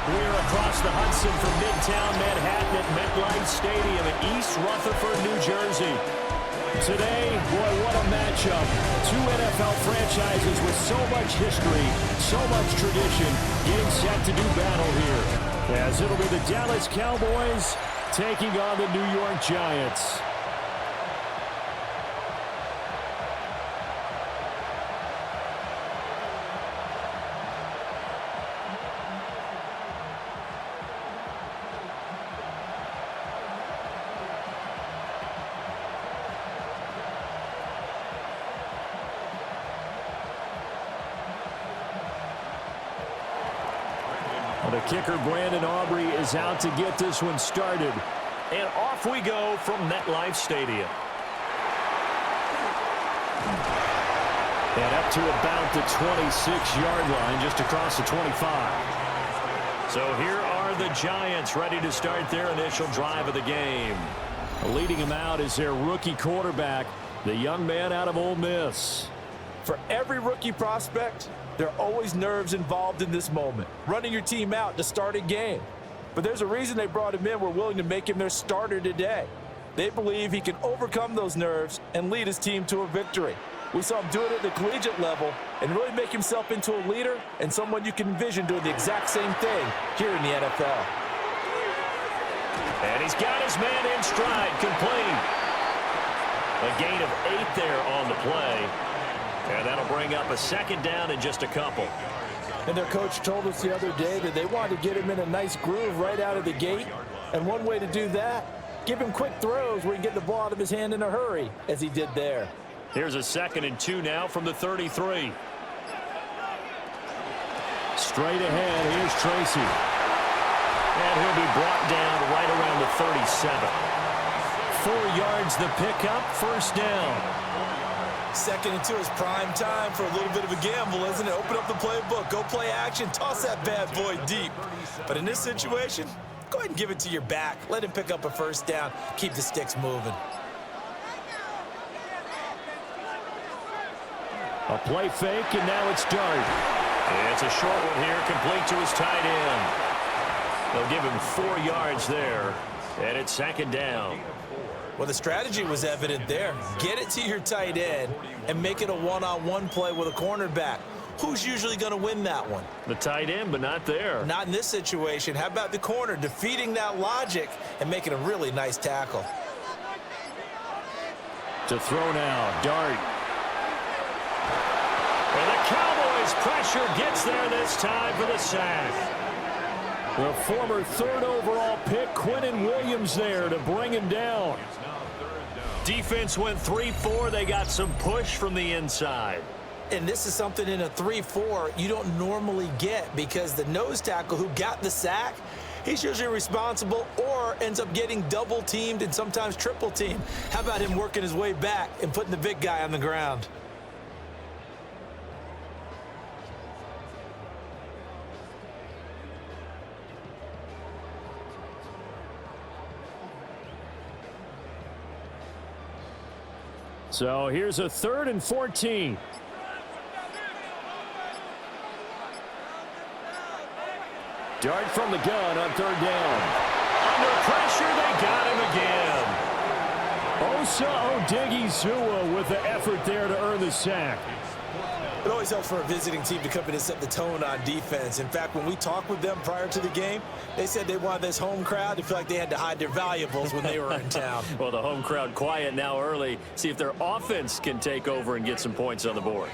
We're across the Hudson from Midtown Manhattan at MetLife Stadium in East Rutherford, New Jersey. Today, boy, what a matchup. Two NFL franchises with so much history, so much tradition, getting set to do battle here. As it'll be the Dallas Cowboys taking on the New York Giants. The kicker, Brandon Aubrey, is out to get this one started. And off we go from MetLife Stadium. And up to about the 26-yard line, just across the 25. So here are the Giants ready to start their initial drive of the game. Leading them out is their rookie quarterback, the young man out of Ole Miss. For every rookie prospect, there are always nerves involved in this moment, running your team out to start a game. But there's a reason they brought him in. We're willing to make him their starter today. They believe he can overcome those nerves and lead his team to a victory. We saw him do it at the collegiate level and really make himself into a leader and someone you can envision doing the exact same thing here in the NFL. And he's got his man in stride, complete. A gain of 8 there on the play. And that'll bring up a second down in just a couple. And their coach told us the other day that they wanted to get him in a nice groove right out of the gate. And one way to do that, give him quick throws where he can get the ball out of his hand in a hurry, as he did there. Here's a 2nd and 2 now from the 33. Straight ahead, here's Tracy. And he'll be brought down right around the 37. 4 yards the pickup, first down. 2nd and 2 is prime time for a little bit of a gamble, isn't it? Open up the playbook, go play action, toss that bad boy deep. But in this situation, go ahead and give it to your back. Let him pick up a first down, keep the sticks moving. A play fake, and now it's Dart. It's a short one here, complete to his tight end. They'll give him 4 yards there, and it's 2nd down. Well, the strategy was evident there. Get it to your tight end and make it a one-on-one play with a cornerback. Who's usually going to win that one? The tight end, but not there. Not in this situation. How about the corner defeating that logic and making a really nice tackle? To throw now, Dart. And the Cowboys pressure gets there this time for the sack. The former 3rd overall pick, Quinnen Williams, there to bring him down. Defense went 3-4. They got some push from the inside. And this is something in a 3-4 you don't normally get, because the nose tackle who got the sack, he's usually responsible or ends up getting double teamed and sometimes triple teamed. How about him working his way back and putting the big guy on the ground? So here's a 3rd and 14. Dart from the gun on 3rd down. Under pressure, they got him again. Osa Odighizuwa with the effort there to earn the sack. It always helps for a visiting team to come in and set the tone on defense. In fact, when we talked with them prior to the game, they said they wanted this home crowd to feel like they had to hide their valuables when they were in town. Well, the home crowd quiet now early. See if their offense can take over and get some points on the board.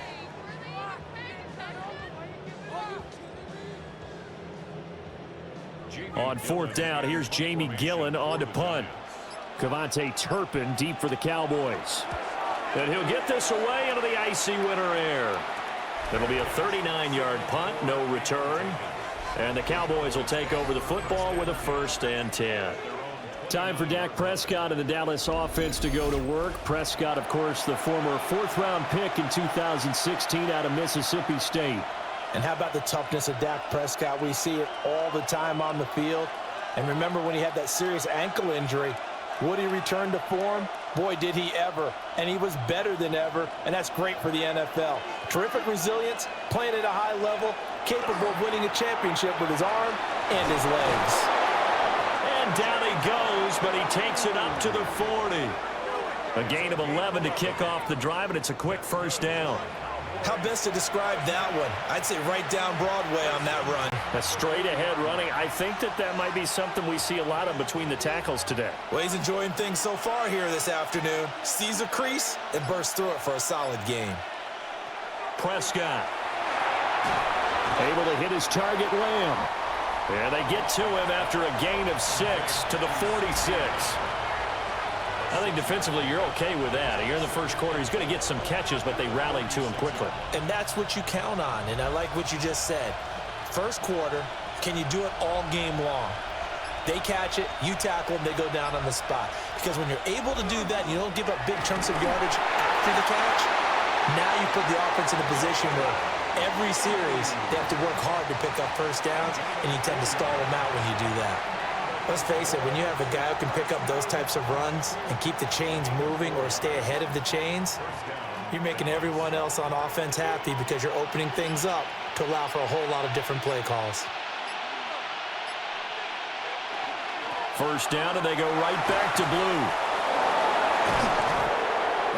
On 4th down, here's Jamie Gillen on to punt. Cavante Turpin deep for the Cowboys. And he'll get this away into the icy winter air. It'll be a 39-yard punt, no return. And the Cowboys will take over the football with a 1st and 10. Time for Dak Prescott and the Dallas offense to go to work. Prescott, of course, the former 4th-round pick in 2016 out of Mississippi State. And how about the toughness of Dak Prescott? We see it all the time on the field. And remember when he had that serious ankle injury, would he return to form? Boy, did he ever. And he was better than ever, and that's great for the NFL. Terrific resilience, playing at a high level, capable of winning a championship with his arm and his legs. And down he goes, but he takes it up to the 40. A gain of 11 to kick off the drive, and it's a quick first down. How best to describe that one? I'd say right down Broadway on that run. A straight-ahead running. I think that might be something we see a lot of between the tackles today. Well, he's enjoying things so far here this afternoon. Sees a crease and bursts through it for a solid gain. Prescott able to hit his target, Lamb. And they get to him after a gain of 6 to the 46. I think defensively you're okay with that. Here in the first quarter, he's going to get some catches, but they rallied to him quickly. And that's what you count on, and I like what you just said. First quarter, can you do it all game long? They catch it, you tackle them, they go down on the spot. Because when you're able to do that, you don't give up big chunks of yardage after the catch, now you put the offense in a position where every series they have to work hard to pick up first downs, and you tend to stall them out when you do that. Let's face it, when you have a guy who can pick up those types of runs and keep the chains moving or stay ahead of the chains, you're making everyone else on offense happy because you're opening things up to allow for a whole lot of different play calls. First down, and they go right back to blue.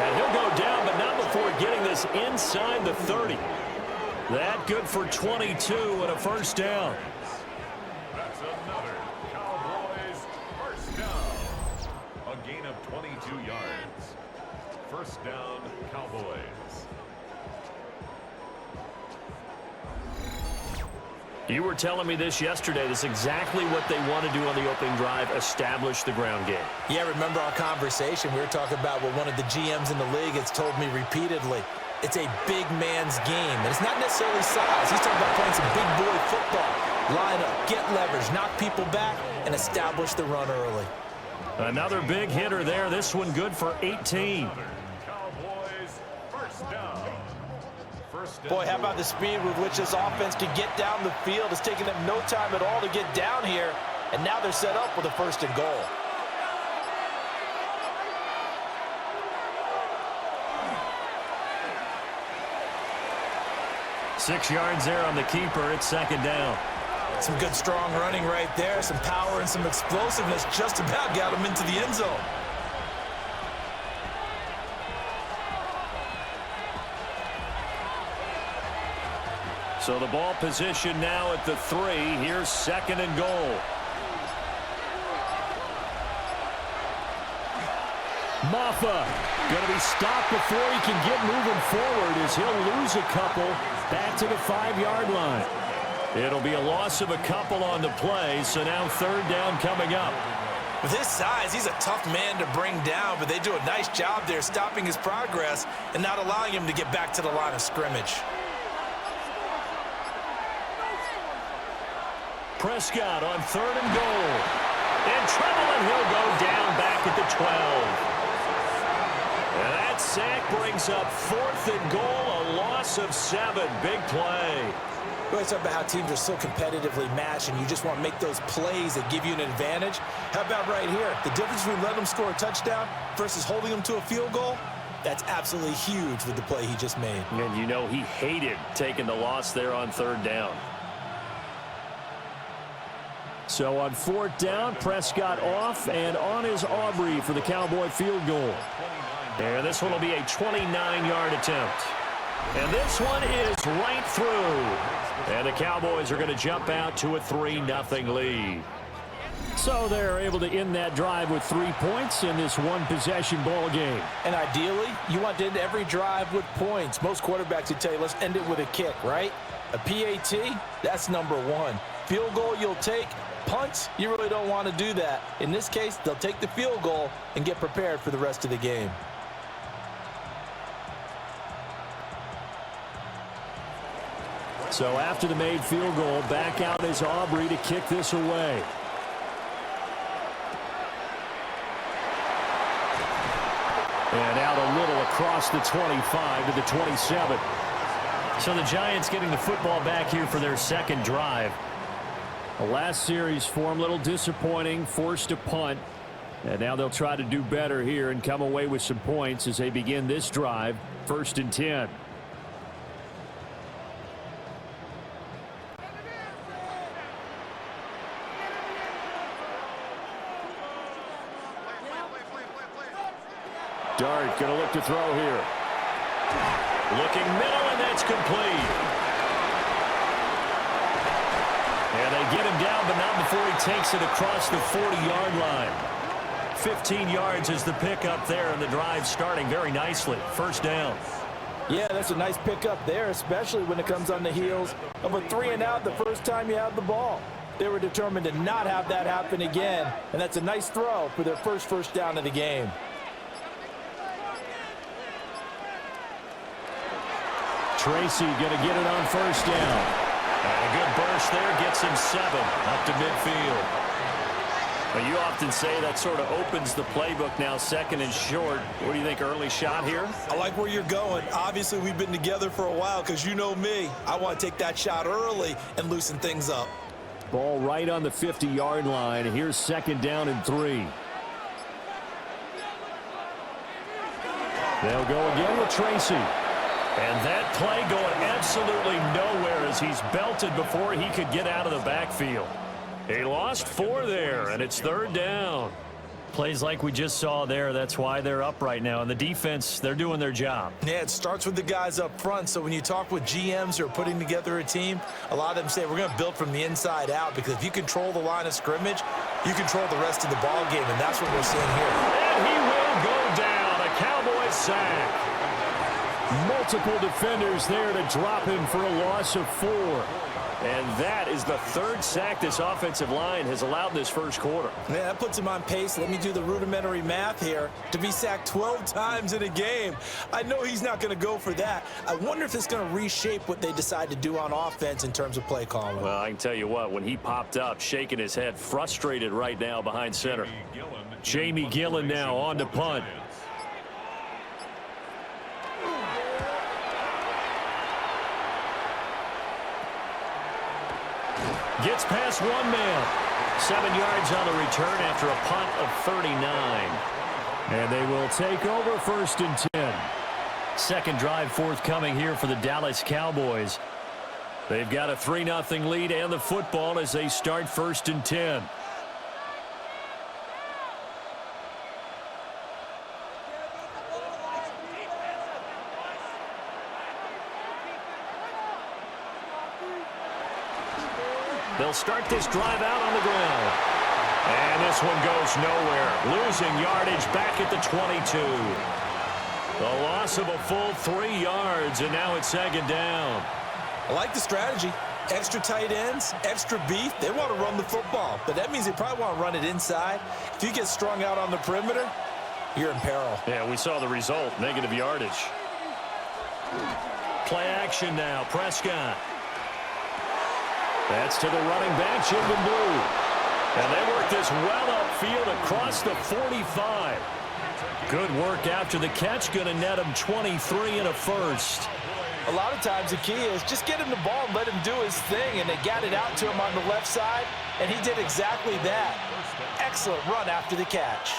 And he'll go down, but not before getting this inside the 30. That good for 22 and a first down. That's another Cowboys first down. A gain of 22 yards. First down, Cowboys. You were telling me this yesterday. This is exactly what they want to do on the opening drive, establish the ground game. Yeah, remember our conversation? We were talking about what one of the GMs in the league has told me repeatedly. It's a big man's game, and it's not necessarily size. He's talking about playing some big boy football. Line up, get leverage, knock people back, and establish the run early. Another big hitter there. This one good for 18. Cowboys first down. Boy, how about the speed with which this offense can get down the field? It's taking them no time at all to get down here, and now they're set up with a first and goal. Six yards there on the keeper. It's second down. Some good, strong running right there. Some power and some explosiveness just about got him into the end zone. So the ball position now at the 3. Here's second and goal. Maffa going to be stopped before he can get moving forward as he'll lose a couple back to the 5-yard line. It'll be a loss of a couple on the play, so now third down coming up. With his size, he's a tough man to bring down, but they do a nice job there stopping his progress and not allowing him to get back to the line of scrimmage. Prescott on third and goal. In trouble, and he'll go down back at the 12. And that sack brings up fourth and goal, a loss of 7. Big play. We always talk about how teams are so competitively matched and you just want to make those plays that give you an advantage. How about right here? The difference between letting them score a touchdown versus holding them to a field goal, that's absolutely huge with the play he just made. And you know he hated taking the loss there on third down. So on fourth down, Prescott off, and on is Aubrey for the Cowboy field goal. And this one will be a 29-yard attempt. And this one is right through. And the Cowboys are going to jump out to a 3-0 lead. So they're able to end that drive with 3 points in this one-possession ball game. And ideally, you want to end every drive with points. Most quarterbacks would tell you, let's end it with a kick, right? A PAT, that's number 1. Field goal you'll take. Punts, you really don't want to do that. In this case, they'll take the field goal and get prepared for the rest of the game. So after the made field goal, back out is Aubrey to kick this away. And out a little across the 25 to the 27. So the Giants getting the football back here for their second drive. The last series for them, a little disappointing, forced a punt. And now they'll try to do better here and come away with some points as they begin this drive, 1st and 10. Dart going to look to throw here. Looking middle, and that's complete. And they get him down, but not before he takes it across the 40-yard line. 15 yards is the pickup there, and the drive starting very nicely. First down. Yeah, that's a nice pickup there, especially when it comes on the heels of a 3-and-out the first time you have the ball. They were determined to not have that happen again, and that's a nice throw for their first down of the game. Tracy going to get it on first down. And a good burst there gets him 7 up to midfield. Now, you often say that sort of opens the playbook now, second and short. What do you think, early shot here? I like where you're going. Obviously, we've been together for a while because you know me. I want to take that shot early and loosen things up. Ball right on the 50-yard line. Here's second down and 3. They'll go again with Tracy. And that play going absolutely nowhere as he's belted before he could get out of the backfield. He lost 4 there, and it's third down. Plays like we just saw there, that's why they're up right now. And the defense, they're doing their job. Yeah, it starts with the guys up front. So when you talk with GMs who are putting together a team, a lot of them say we're going to build from the inside out, because if you control the line of scrimmage, you control the rest of the ball game, and that's what we're seeing here. And he will go down, a Cowboys sack. Multiple defenders there to drop him for a loss of 4. And that is the 3rd sack this offensive line has allowed this first quarter. Man, that puts him on pace. Let me do the rudimentary math here. To be sacked 12 times in a game, I know he's not going to go for that. I wonder if it's going to reshape what they decide to do on offense in terms of play calling. Well, I can tell you what, when he popped up, shaking his head, frustrated right now behind center. Jamie Gillen now on to punt. Gets past 1 man. 7 yards on the return after a punt of 39. And they will take over first and 10. Second drive forthcoming here for the Dallas Cowboys. They've got a 3-0 lead and the football as they start first and 10. They'll start this drive out on the ground. And this one goes nowhere. Losing yardage back at the 22. The loss of a full 3 yards, and now it's second down. I like the strategy. Extra tight ends, extra beef. They want to run the football, but that means they probably want to run it inside. If you get strung out on the perimeter, you're in peril. Yeah, we saw the result, negative yardage. Play action now, Prescott. That's to the running back, Jim Blue. And they work this well upfield across the 45. Good work after the catch, going to net him 23 and a first. A lot of times the key is just get him the ball and let him do his thing, and they got it out to him on the left side, and he did exactly that. Excellent run after the catch.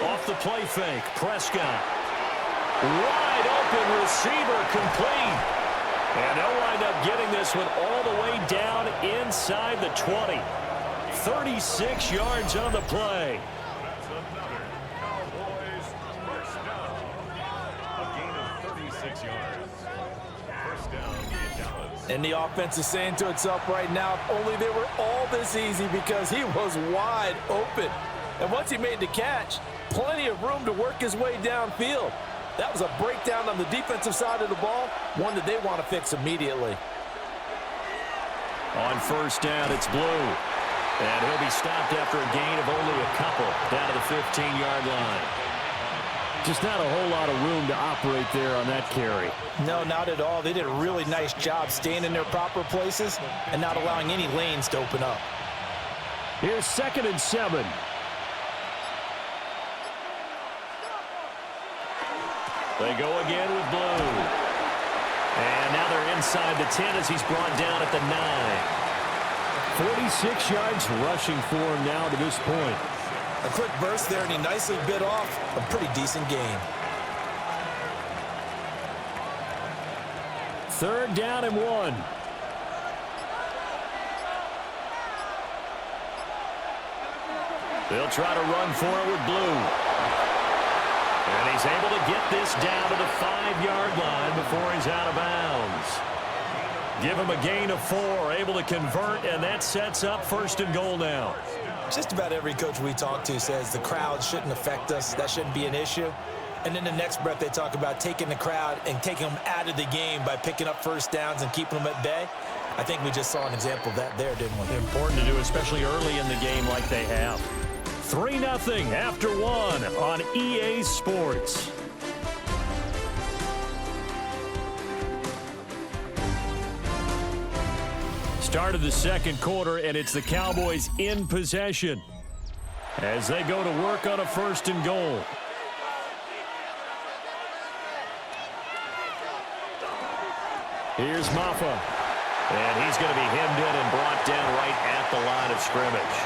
Off the play fake, Prescott. Wide open receiver, complete. And they'll wind up getting this one all the way down inside the 20. 36 yards on the play. That's another Cowboys first down. A gain of 36 yards. First down in Dallas. And the offense is saying to itself right now, if only they were all this easy, because he was wide open. And once he made the catch, plenty of room to work his way downfield. That was a breakdown on the defensive side of the ball, one that they want to fix immediately. On first down, it's Blue. And he'll be stopped after a gain of only a couple down to the 15-yard line. Just not a whole lot of room to operate there on that carry. No, not at all. They did a really nice job staying in their proper places and not allowing any lanes to open up. Here's second and 7. They go again with Blue. And now they're inside the 10 as he's brought down at the 9. 46 yards rushing for him now to this point. A quick burst there, and he nicely bit off a pretty decent gain. Third down and 1. They'll try to run for it with Blue. And he's able to get this down to the 5-yard line before he's out of bounds. Give him a gain of 4, able to convert, and that sets up 1st and goal now. Just about every coach we talk to says the crowd shouldn't affect us. That shouldn't be an issue. And then the next breath they talk about taking the crowd and taking them out of the game by picking up first downs and keeping them at bay. I think we just saw an example of that there, didn't we? Important to do, especially early in the game like they have. 3-0 after 1 on EA Sports. Start of the second quarter, and it's the Cowboys in possession as they go to work on a 1st and goal. Here's Maffa, and he's going to be hemmed in and brought down right at the line of scrimmage.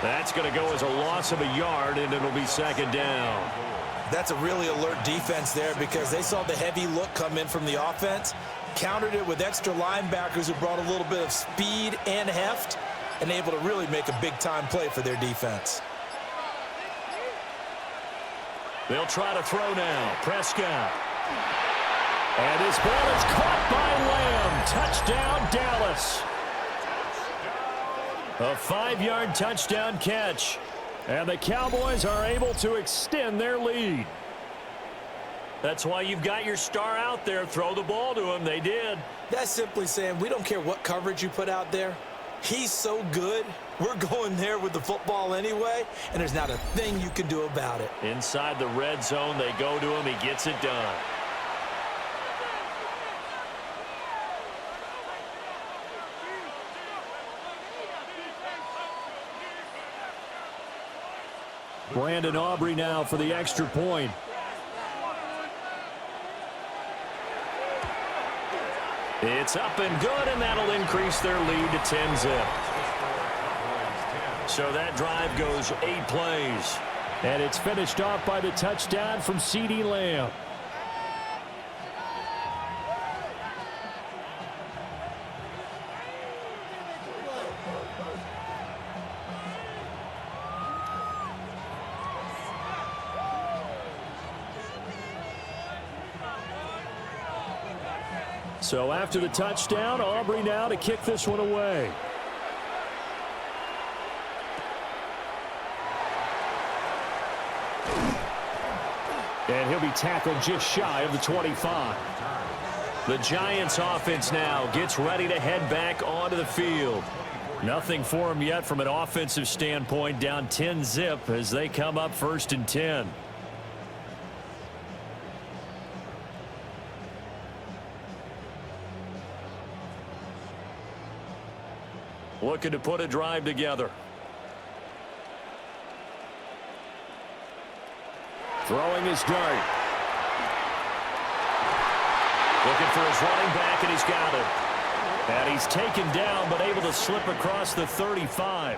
That's going to go as a loss of a yard, and it'll be 2nd down. That's a really alert defense there because they saw the heavy look come in from the offense, countered it with extra linebackers who brought a little bit of speed and heft, and able to really make a big-time play for their defense. They'll try to throw now. Prescott. And his ball is caught by Lamb. Touchdown, Dallas. A 5-yard touchdown catch. And the Cowboys are able to extend their lead. That's why you've got your star out there. Throw the ball to him. They did. That's simply saying we don't care what coverage you put out there. He's so good. We're going there with the football anyway, and there's not a thing you can do about it. Inside the red zone, they go to him. He gets it done. Brandon Aubrey now for the extra point. It's up and good, and that'll increase their lead to 10-zip. So that drive goes 8 plays. And it's finished off by the touchdown from CeeDee Lamb. So after the touchdown, Aubrey now to kick this one away. And he'll be tackled just shy of the 25. The Giants offense now gets ready to head back onto the field. Nothing for them yet from an offensive standpoint, down 10-zip as they come up 1st and 10. Looking to put a drive together. Throwing his dart. Looking for his running back, and he's got him. And he's taken down, but able to slip across the 35.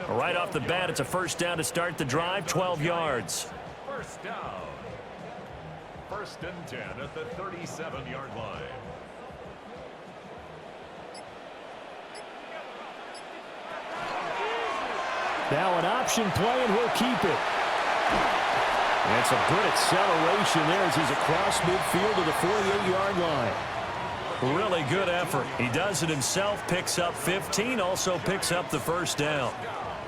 Right off the bat, it's a 1st down to start the drive, 12 yards. 1st down. 1st and 10 at the 37-yard line. Now an option play, and he'll keep it. And some good acceleration there as he's across midfield to the 48-yard line. Really good effort. He does it himself, picks up 15, also picks up the 1st down.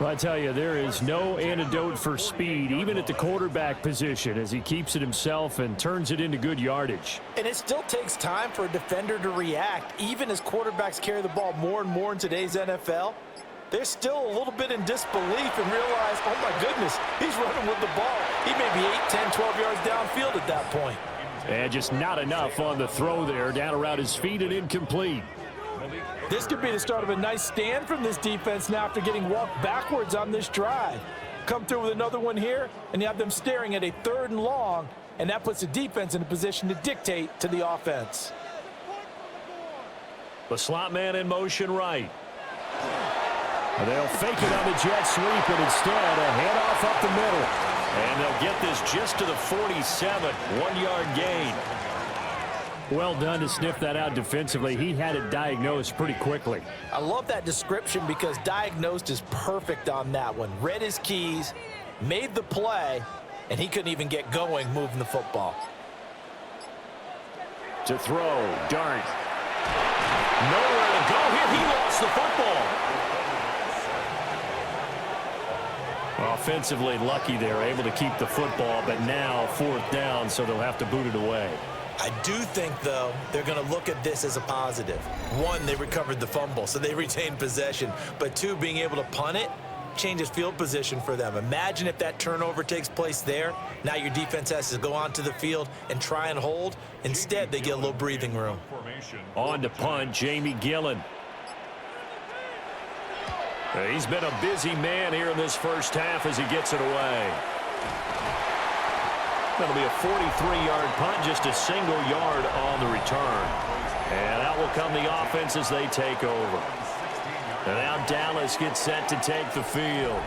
Well, I tell you, there is no antidote for speed, even at the quarterback position, as he keeps it himself and turns it into good yardage. And it still takes time for a defender to react, even as quarterbacks carry the ball more and more in today's NFL. They're still a little bit in disbelief and realize, oh my goodness, he's running with the ball. He may be 8, 10, 12 yards downfield at that point. And just not enough on the throw there, down around his feet and incomplete. This could be the start of a nice stand from this defense now after getting walked backwards on this drive. Come through with another one here, and you have them staring at a 3rd and long, and that puts the defense in a position to dictate to the offense. The slot man in motion right. They'll fake it on the jet sweep, and instead a handoff up the middle. And they'll get this just to the 47, 1-yard gain. Well done to sniff that out defensively. He had it diagnosed pretty quickly. I love that description because diagnosed is perfect on that one. Read his keys, made the play, and he couldn't even get going moving the football. To throw, Dart. Nowhere to go here. He lost the football. Offensively lucky they're able to keep the football, but now 4th down, so they'll have to boot it away. I do think, though, they're going to look at this as a positive. 1, they recovered the fumble, so they retained possession. But 2, being able to punt it changes field position for them. Imagine if that turnover takes place there. Now your defense has to go onto the field and try and hold. Instead, they get a little breathing room. On to punt, Jamie Gillen. He's been a busy man here in this first half as he gets it away. That'll be a 43-yard punt, just a single yard on the return. And out will come the offense as they take over. And now Dallas gets set to take the field.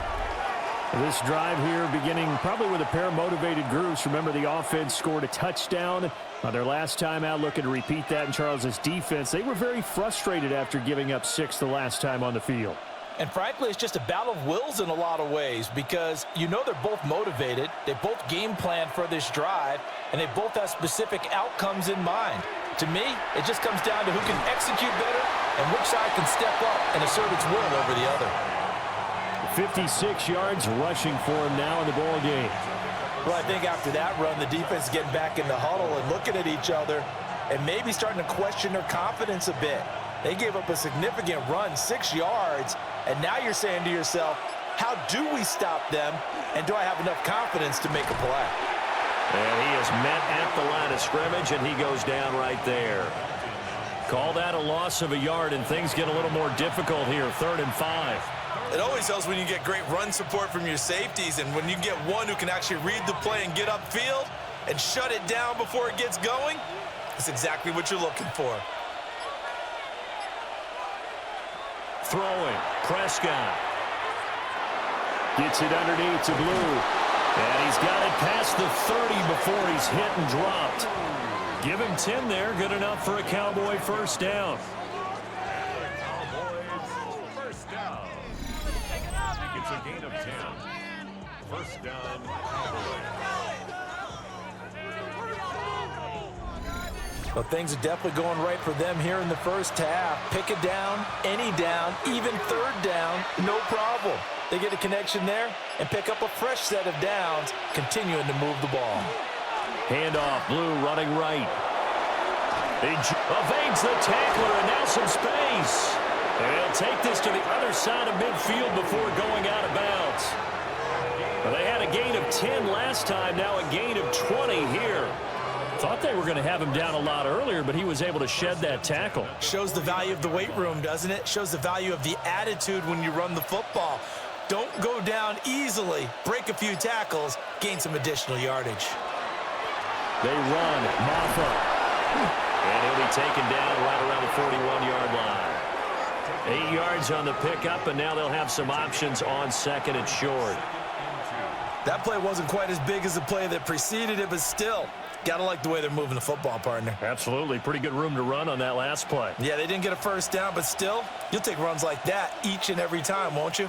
This drive here beginning probably with a pair of motivated groups. Remember, the offense scored a touchdown on their last time out, looking to repeat that in Charles's defense. They were very frustrated after giving up 6 the last time on the field. And frankly, it's just a battle of wills in a lot of ways because you know they're both motivated. They both game plan for this drive, and they both have specific outcomes in mind. To me, it just comes down to who can execute better and which side can step up and assert its will over the other. 56 yards rushing for him now in the ball game. Well, I think after that run, the defense is getting back in the huddle and looking at each other and maybe starting to question their confidence a bit. They gave up a significant run, 6 yards, and now you're saying to yourself, how do we stop them, and do I have enough confidence to make a play? And he is met at the line of scrimmage, and he goes down right there. Call that a loss of a yard, and things get a little more difficult here, 3rd and 5. It always helps when you get great run support from your safeties, and when you get one who can actually read the play and get upfield and shut it down before it gets going, that's exactly what you're looking for. Throwing, Prescott. Gets it underneath to Blue. And he's got it past the 30 before he's hit and dropped. Give him 10 there, good enough for a Cowboy first down. Cowboys first down. It's a gain of 10. First down, Cowboys. Well, things are definitely going right for them here in the first half. Pick it down, any down, even 3rd down, no problem. They get a connection there and pick up a fresh set of downs, continuing to move the ball. Handoff, Blue running right. He evades the tackler and now some space. And he'll take this to the other side of midfield before going out of bounds. Well, they had a gain of 10 last time, now a gain of 20 here. Thought they were going to have him down a lot earlier, but he was able to shed that tackle. Shows the value of the weight room, doesn't it? Shows the value of the attitude when you run the football. Don't go down easily. Break a few tackles, gain some additional yardage. They run, Maffa. And he'll be taken down right around the 41-yard line. 8 yards on the pickup, and now they'll have some options on 2nd and short. That play wasn't quite as big as the play that preceded it, but still, gotta like the way they're moving the football, partner. Absolutely. Pretty good room to run on that last play. Yeah, they didn't get a first down, but still, you'll take runs like that each and every time, won't you?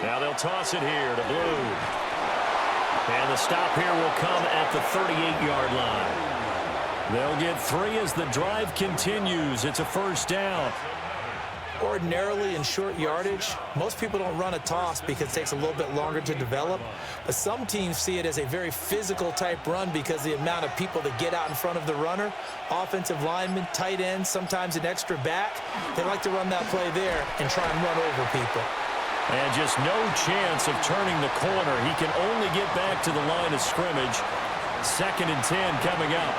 Now they'll toss it here to Blue. And the stop here will come at the 38-yard line. They'll get 3 as the drive continues. It's a first down. Ordinarily in short yardage, most people don't run a toss because it takes a little bit longer to develop. But some teams see it as a very physical type run because the amount of people that get out in front of the runner, offensive linemen, tight ends, sometimes an extra back, they like to run that play there and try and run over people. And just no chance of turning the corner. He can only get back to the line of scrimmage. 2nd and 10 coming up.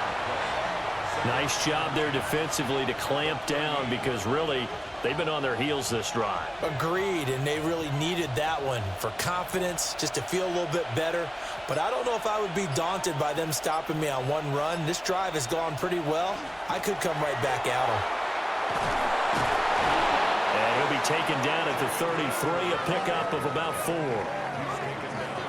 Nice job there defensively to clamp down because really they've been on their heels this drive. Agreed, and they really needed that one for confidence, just to feel a little bit better. But I don't know if I would be daunted by them stopping me on one run. This drive has gone pretty well. I could come right back at them. And he'll be taken down at the 33, a pickup of about 4.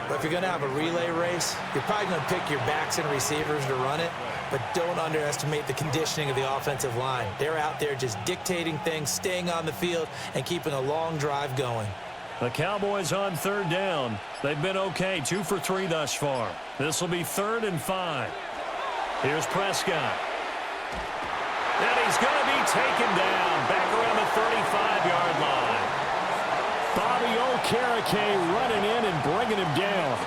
But if you're going to have a relay race, you're probably going to pick your backs and receivers to run it, but don't underestimate the conditioning of the offensive line. They're out there just dictating things, staying on the field, and keeping a long drive going. The Cowboys on third down. They've been okay, 2 for 3 thus far. This will be 3rd and 5. Here's Prescott. And he's going to be taken down back around the 35-yard line. Bobby Okereke running in and bringing him down.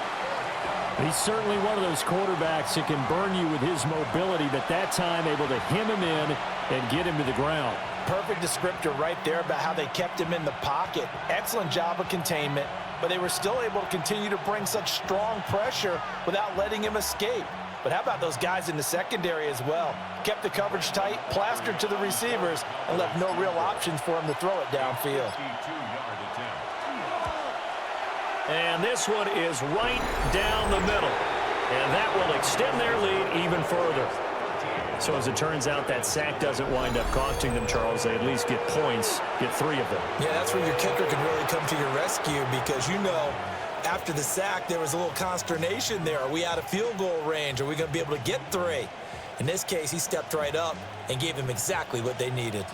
He's certainly one of those quarterbacks that can burn you with his mobility, but that time able to hem him in and get him to the ground. Perfect descriptor right there about how they kept him in the pocket. Excellent job of containment, but they were still able to continue to bring such strong pressure without letting him escape. But how about those guys in the secondary as well? Kept the coverage tight, plastered to the receivers, and left no real options for him to throw it downfield. And this one is right down the middle. And that will extend their lead even further. So as it turns out, that sack doesn't wind up costing them, Charles. They at least get points, get 3 of them. Yeah, that's where your kicker can really come to your rescue because, you know, after the sack, there was a little consternation there. Are we out of field goal range? Are we going to be able to get 3? In this case, he stepped right up and gave them exactly what they needed.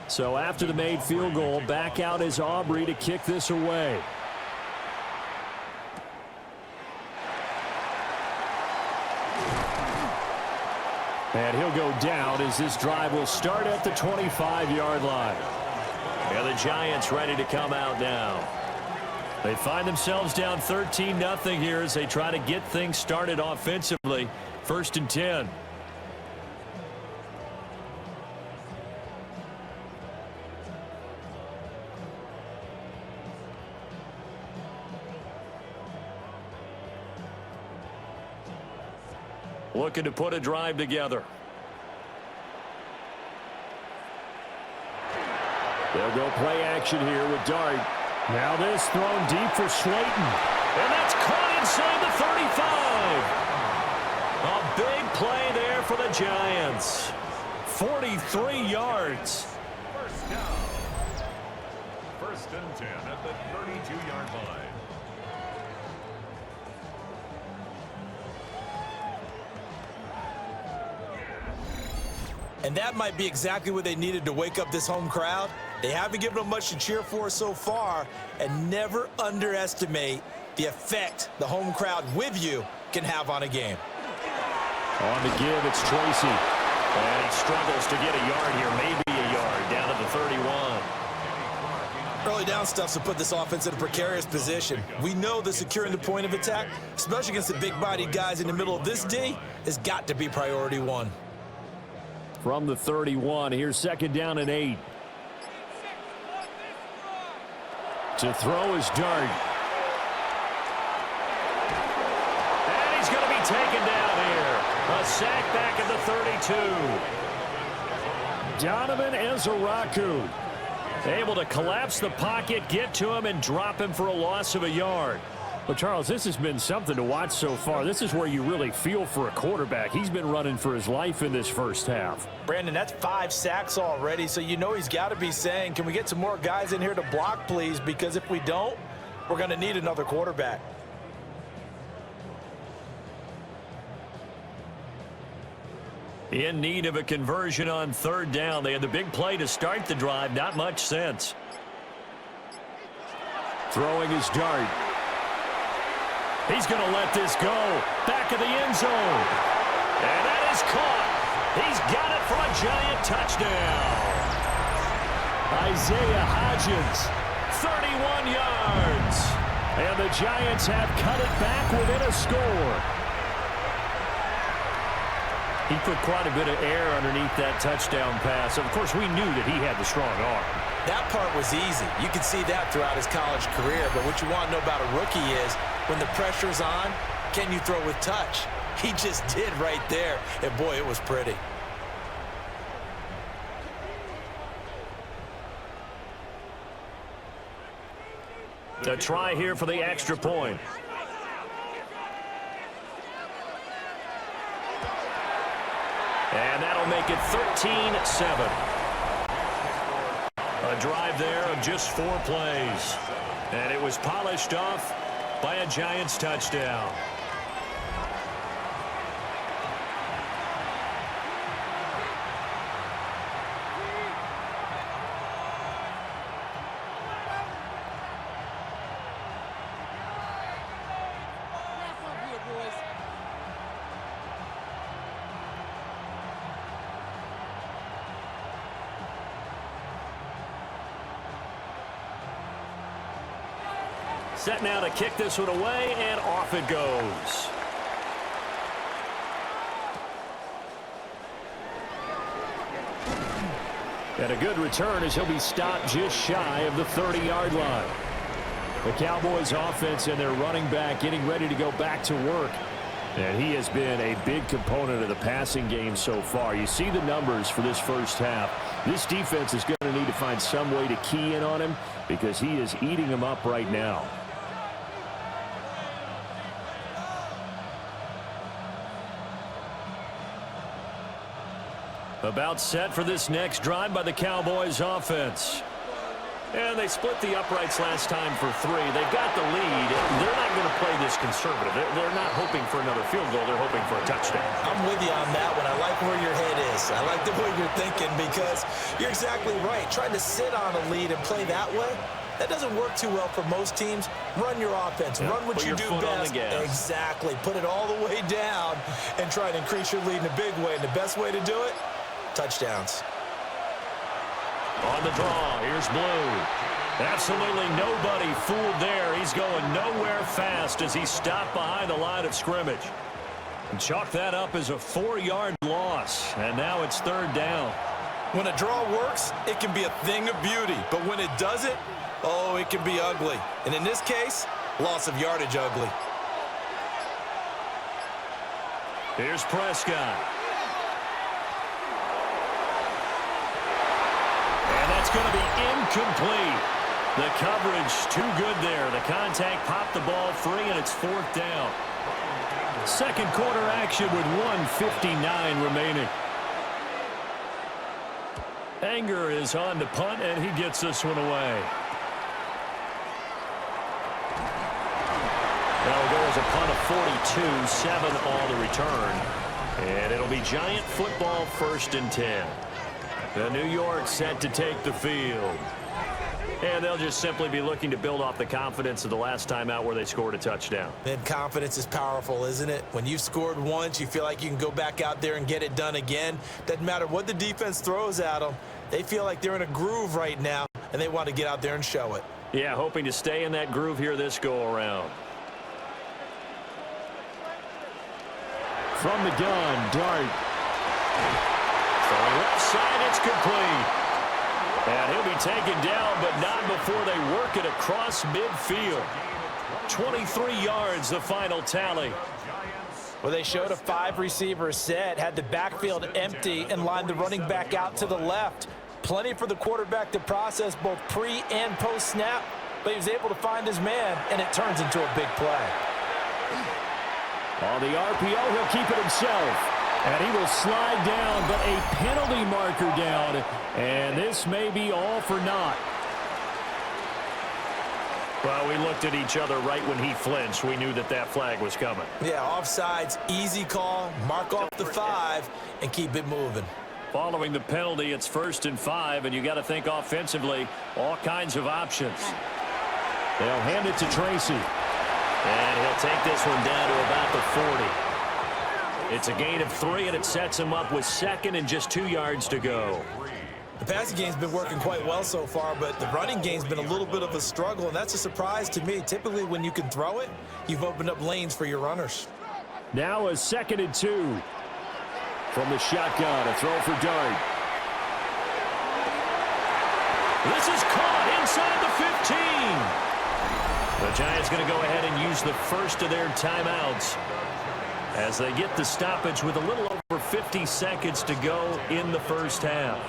So after the made field goal, back out is Aubrey to kick this away. And he'll go down as this drive will start at the 25-yard line. And the Giants ready to come out now. They find themselves down 13-0 here as they try to get things started offensively. 1st and 10. Looking to put a drive together. They'll go play action here with Dart. Now this thrown deep for Slayton. And that's caught inside the 35. A big play there for the Giants. 43 yards. First down. 1st and 10 at the 32-yard line. And that might be exactly what they needed to wake up this home crowd. They haven't given them much to cheer for so far, and never underestimate the effect the home crowd with you can have on a game. On the give, it's Tracy. And he struggles to get a yard here, maybe a yard, down to the 31. Early down stuff to put this offense in a precarious position. We know that securing the point of attack, especially against the big-bodied guys in the middle of this D, has got to be priority 1. From the 31, here's 2nd down and 8. To throw is Dart. And he's going to be taken down here. A sack back at the 32. Donovan Ezeraku able to collapse the pocket, get to him, and drop him for a loss of a yard. Well, Charles, this has been something to watch so far. This is where you really feel for a quarterback. He's been running for his life in this first half. Brandon, that's 5 sacks already, so you know he's got to be saying, can we get some more guys in here to block, please? Because if we don't, we're going to need another quarterback. In need of a conversion on 3rd down. They had the big play to start the drive. Not much sense. Throwing his Dart. He's going to let this go. Back of the end zone. And that is caught. He's got it for a Giant touchdown. Isaiah Hodgins, 31 yards. And the Giants have cut it back within a score. He put quite a bit of air underneath that touchdown pass. Of course, we knew that he had the strong arm. That part was easy. You can see that throughout his college career. But what you want to know about a rookie is when the pressure's on, can you throw with touch? He just did right there. And, boy, it was pretty. A try here for the extra point. And that'll make it 13-7. A drive there of just 4 plays. And it was polished off by a Giants touchdown. Set now to kick this one away, and off it goes. And a good return as he'll be stopped just shy of the 30-yard line. The Cowboys offense and their running back getting ready to go back to work. And he has been a big component of the passing game so far. You see the numbers for this first half. This defense is going to need to find some way to key in on him because he is eating them up right now. About set for this next drive by the Cowboys offense. And they split the uprights last time for 3. They've got the lead. They're not going to play this conservative. They're not hoping for another field goal. They're hoping for a touchdown. I'm with you on that one. I like where your head is. I like the way you're thinking because you're exactly right. Trying to sit on a lead and play that way, that doesn't work too well for most teams. Run your offense. Yeah, run what you do best. Exactly. Put it all the way down and try to increase your lead in a big way. And the best way to do it, touchdowns. On the draw, here's Blue. Absolutely nobody fooled there. He's going nowhere fast as he stopped behind the line of scrimmage. And chalk that up as a 4-yard loss. And now it's 3rd down. When a draw works, it can be a thing of beauty. But when it doesn't, oh, it can be ugly. And in this case, loss of yardage ugly. Here's Prescott. It's going to be incomplete. The coverage too good there. The contact popped the ball free, and it's 4th down. Second quarter action with 1:59 remaining. Anger is on to punt, and he gets this one away. That'll go as a punt of 42, 7 all the return. And it'll be Giant football 1st and 10. The New York set to take the field. And they'll just simply be looking to build off the confidence of the last time out where they scored a touchdown. And confidence is powerful, isn't it? When you've scored once, you feel like you can go back out there and get it done again. Doesn't matter what the defense throws at them. They feel like they're in a groove right now, and they want to get out there and show it. Yeah, hoping to stay in that groove here this go-around. From the gun, Dart. Throwing left side, it's complete. And he'll be taken down, but not before they work it across midfield. 23 yards, the final tally. Well, they showed a 5-receiver set, had the backfield empty, and lined the running back out to the left. Plenty for the quarterback to process both pre- and post-snap, but he was able to find his man, and it turns into a big play. On the RPO, he'll keep it himself. And he will slide down, but a penalty marker down. And this may be all for naught. Well, we looked at each other right when he flinched. We knew that that flag was coming. Yeah, offsides, easy call, mark off the 5, and keep it moving. Following the penalty, it's 1st and 5, and you got to think offensively, all kinds of options. They'll hand it to Tracy. And he'll take this one down to about the 40. It's a gain of 3, and it sets him up with 2nd and just 2 yards to go. The passing game's been working quite well so far, but the running game's been a little bit of a struggle, and that's a surprise to me. Typically, when you can throw it, you've opened up lanes for your runners. Now a 2nd and 2. From the shotgun, a throw for Dart. This is caught inside the 15. The Giants going to go ahead and use the first of their timeouts as they get the stoppage with a little over 50 seconds to go in the first half.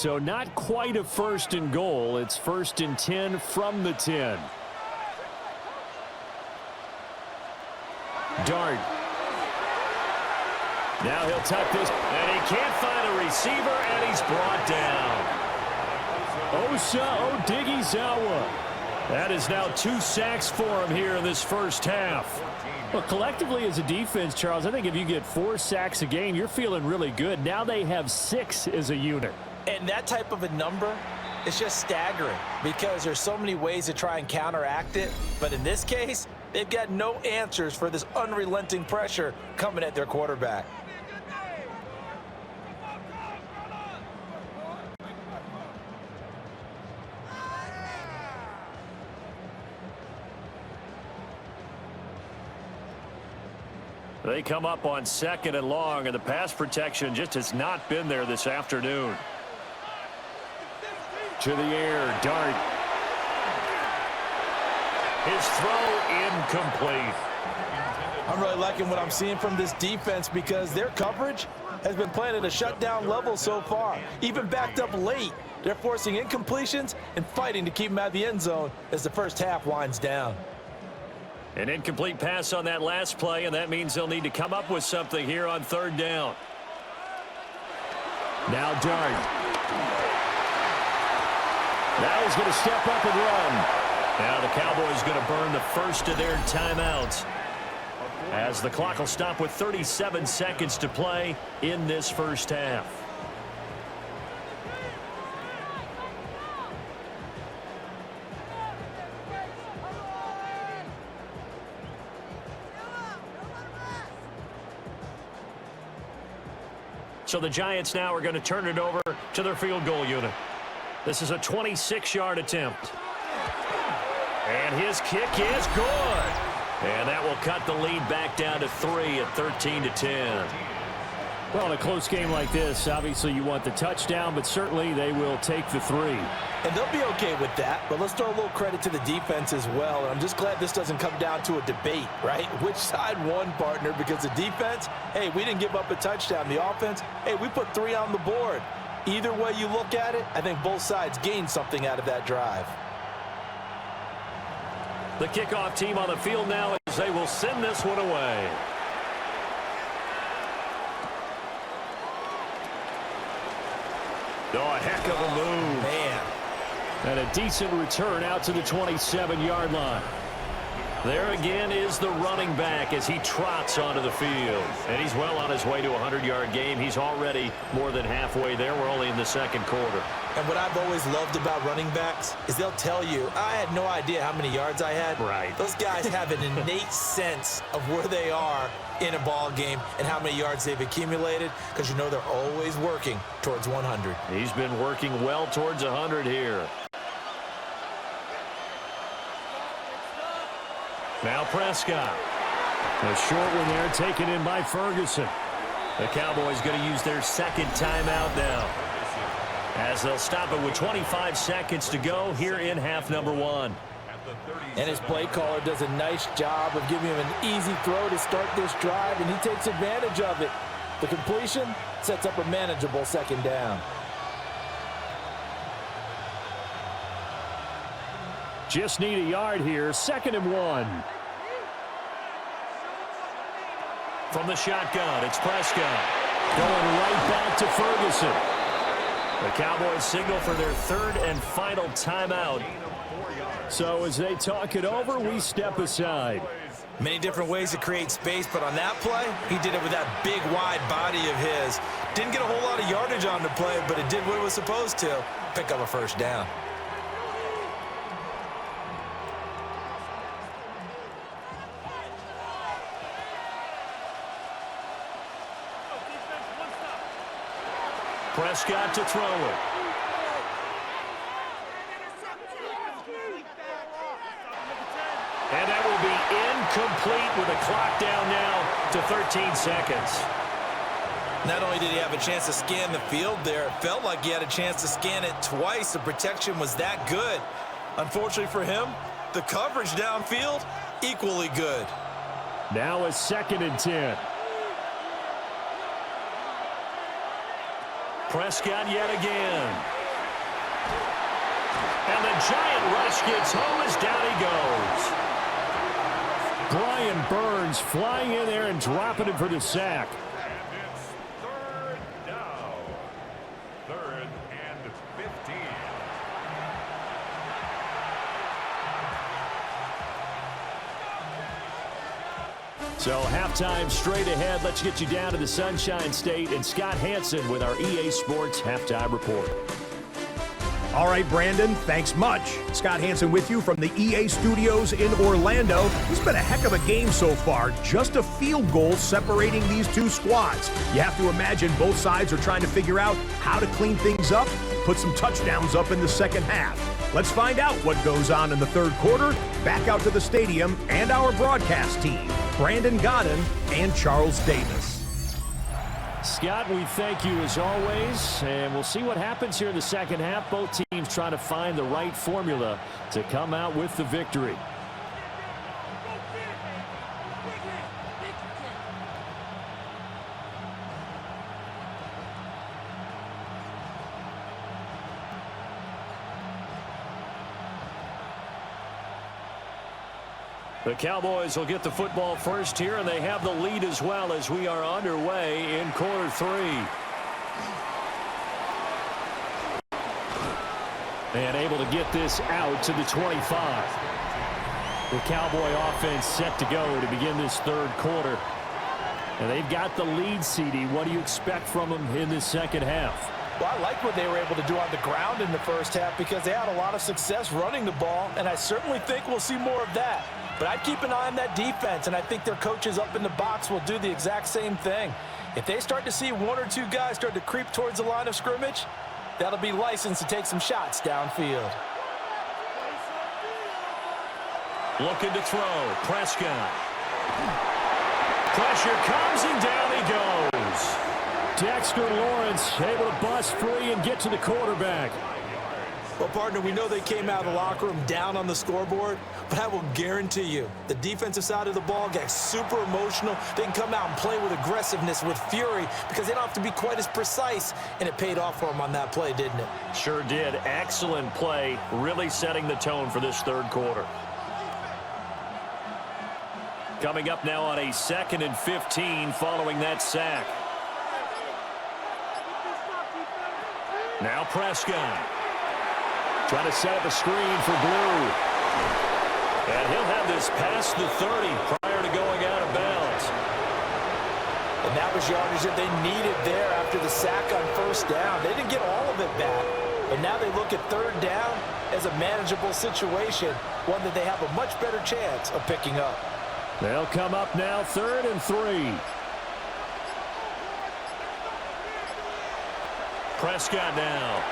so not quite a 1st and goal. It's 1st and 10 from the 10. Dart. Now he'll tuck this, and he can't find a receiver, and he's brought down. Osa Odighizuwa. That is now 2 sacks for him here in this first half. Well, collectively as a defense, Charles, I think if you get 4 sacks a game, you're feeling really good. Now they have 6 as a unit. And that type of a number is just staggering because there's so many ways to try and counteract it. But in this case, they've got no answers for this unrelenting pressure coming at their quarterback. They come up on 2nd and long, and the pass protection just has not been there this afternoon. To the air, Dart. His throw incomplete. I'm really liking what I'm seeing from this defense because their coverage has been playing at a shutdown level so far. Even backed up late, they're forcing incompletions and fighting to keep them out of the end zone as the first half winds down. An incomplete pass on that last play, and that means they'll need to come up with something here on 3rd down. Now Dart. Now he's going to step up and run. Now the Cowboys going to burn the first of their timeouts as the clock will stop with 37 seconds to play in this first half. So the Giants now are going to turn it over to their field goal unit. This is a 26-yard attempt. And his kick is good. And that will cut the lead back down to 3 at 13-10. Well, in a close game like this, obviously you want the touchdown, but certainly they will take the 3. And they'll be okay with that, but let's throw a little credit to the defense as well. And I'm just glad this doesn't come down to a debate, right? Which side won, partner? Because the defense, hey, we didn't give up a touchdown. The offense, hey, we put 3 on the board. Either way you look at it, I think both sides gained something out of that drive. The kickoff team on the field now as they will send this one away. Oh, a heck of a move. Man. And a decent return out to the 27-yard line. There again is the running back as he trots onto the field. And he's well on his way to a 100-yard game. He's already more than halfway there. We're only in the 2nd quarter. And what I've always loved about running backs is they'll tell you, I had no idea how many yards I had. Right. Those guys have an innate sense of where they are in a ball game and how many yards they've accumulated because you know they're always working towards 100. He's been working well towards 100 here. Now Prescott. A short one there taken in by Ferguson. The Cowboys going to use their 2nd timeout now, as they'll stop it with 25 seconds to go here in half number 1. And his play caller does a nice job of giving him an easy throw to start this drive, and he takes advantage of it. The completion sets up a manageable 2nd down. Just need a yard here. 2nd and 1. From the shotgun, it's Prescott. Going right back to Ferguson. The Cowboys signal for their 3rd and final timeout. So as they talk it over, we step aside. Many different ways to create space, but on that play, he did it with that big, wide body of his. Didn't get a whole lot of yardage on the play, but it did what it was supposed to. Pick up a 1st down. Prescott to throw it. And that will be incomplete with the clock down now to 13 seconds. Not only did he have a chance to scan the field there, it felt like he had a chance to scan it twice. The protection was that good. Unfortunately for him, the coverage downfield, equally good. Now a 2nd and 10. Prescott yet again. And the giant rush gets home as down he goes. Brian Burns flying in there and dropping it for the sack. And it's third down. Third and 15. So halftime straight ahead. Let's get you down to the Sunshine State and Scott Hansen with our EA Sports Halftime Report. All right, Brandon, thanks much. Scott Hansen with you from the EA Studios in Orlando. It's been a heck of a game so far. Just a field goal separating these two squads. You have to imagine both sides are trying to figure out how to clean things up, put some touchdowns up in the second half. Let's find out what goes on in the third quarter. Back out to the stadium and our broadcast team, Brandon Godden and Charles Davis. Scott, we thank you as always, and we'll see what happens here in the second half. Both teams trying to find the right formula to come out with the victory. The Cowboys will get the football first here, and they have the lead as well as we are underway in quarter three. And able to get this out to the 25. The Cowboy offense set to go to begin this third quarter. And they've got the lead, CD. What do you expect from them in this second half? Well, I like what they were able to do on the ground in the first half because they had a lot of success running the ball, and I certainly think we'll see more of that. But I'd keep an eye on that defense, and I think their coaches up in the box will do the exact same thing. If they start to see one or two guys start to creep towards the line of scrimmage, that'll be licensed to take some shots downfield. Looking to throw. Prescott. Pressure comes, and down he goes. Dexter Lawrence able to bust free and get to the quarterback. Well, partner, we know they came out of the locker room down on the scoreboard, but I will guarantee you the defensive side of the ball gets super emotional. They can come out and play with aggressiveness, with fury, because they don't have to be quite as precise, and it paid off for them on that play, didn't it? Sure did. Excellent play, really setting the tone for this third quarter. Coming up now on a 2nd and 15 following that sack. Now Prescott. Trying to set up a screen for Blue. And he'll have this past the 30 prior to going out of bounds. And that was yardage that they needed there after the sack on first down. They didn't get all of it back. And now they look at third down as a manageable situation, one that they have a much better chance of picking up. They'll come up now 3rd and 3. Prescott now.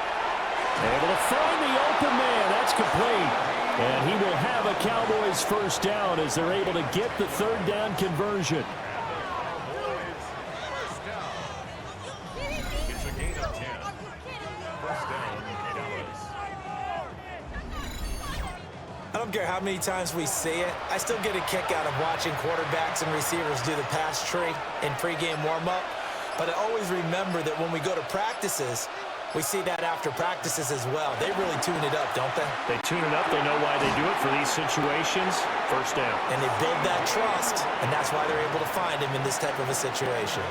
Able to find the open man. That's complete. And he will have a Cowboys first down as they're able to get the third down conversion. Cowboys first down. It's a gain of 10. First down, Dallas. I don't care how many times we see it. I still get a kick out of watching quarterbacks and receivers do the pass tree in pregame warm-up. But I always remember that when we go to practices, we see that after practices as well. They really tune it up, don't they? They tune it up. They know why they do it for these situations. First down. And they build that trust, and that's why they're able to find him in this type of a situation.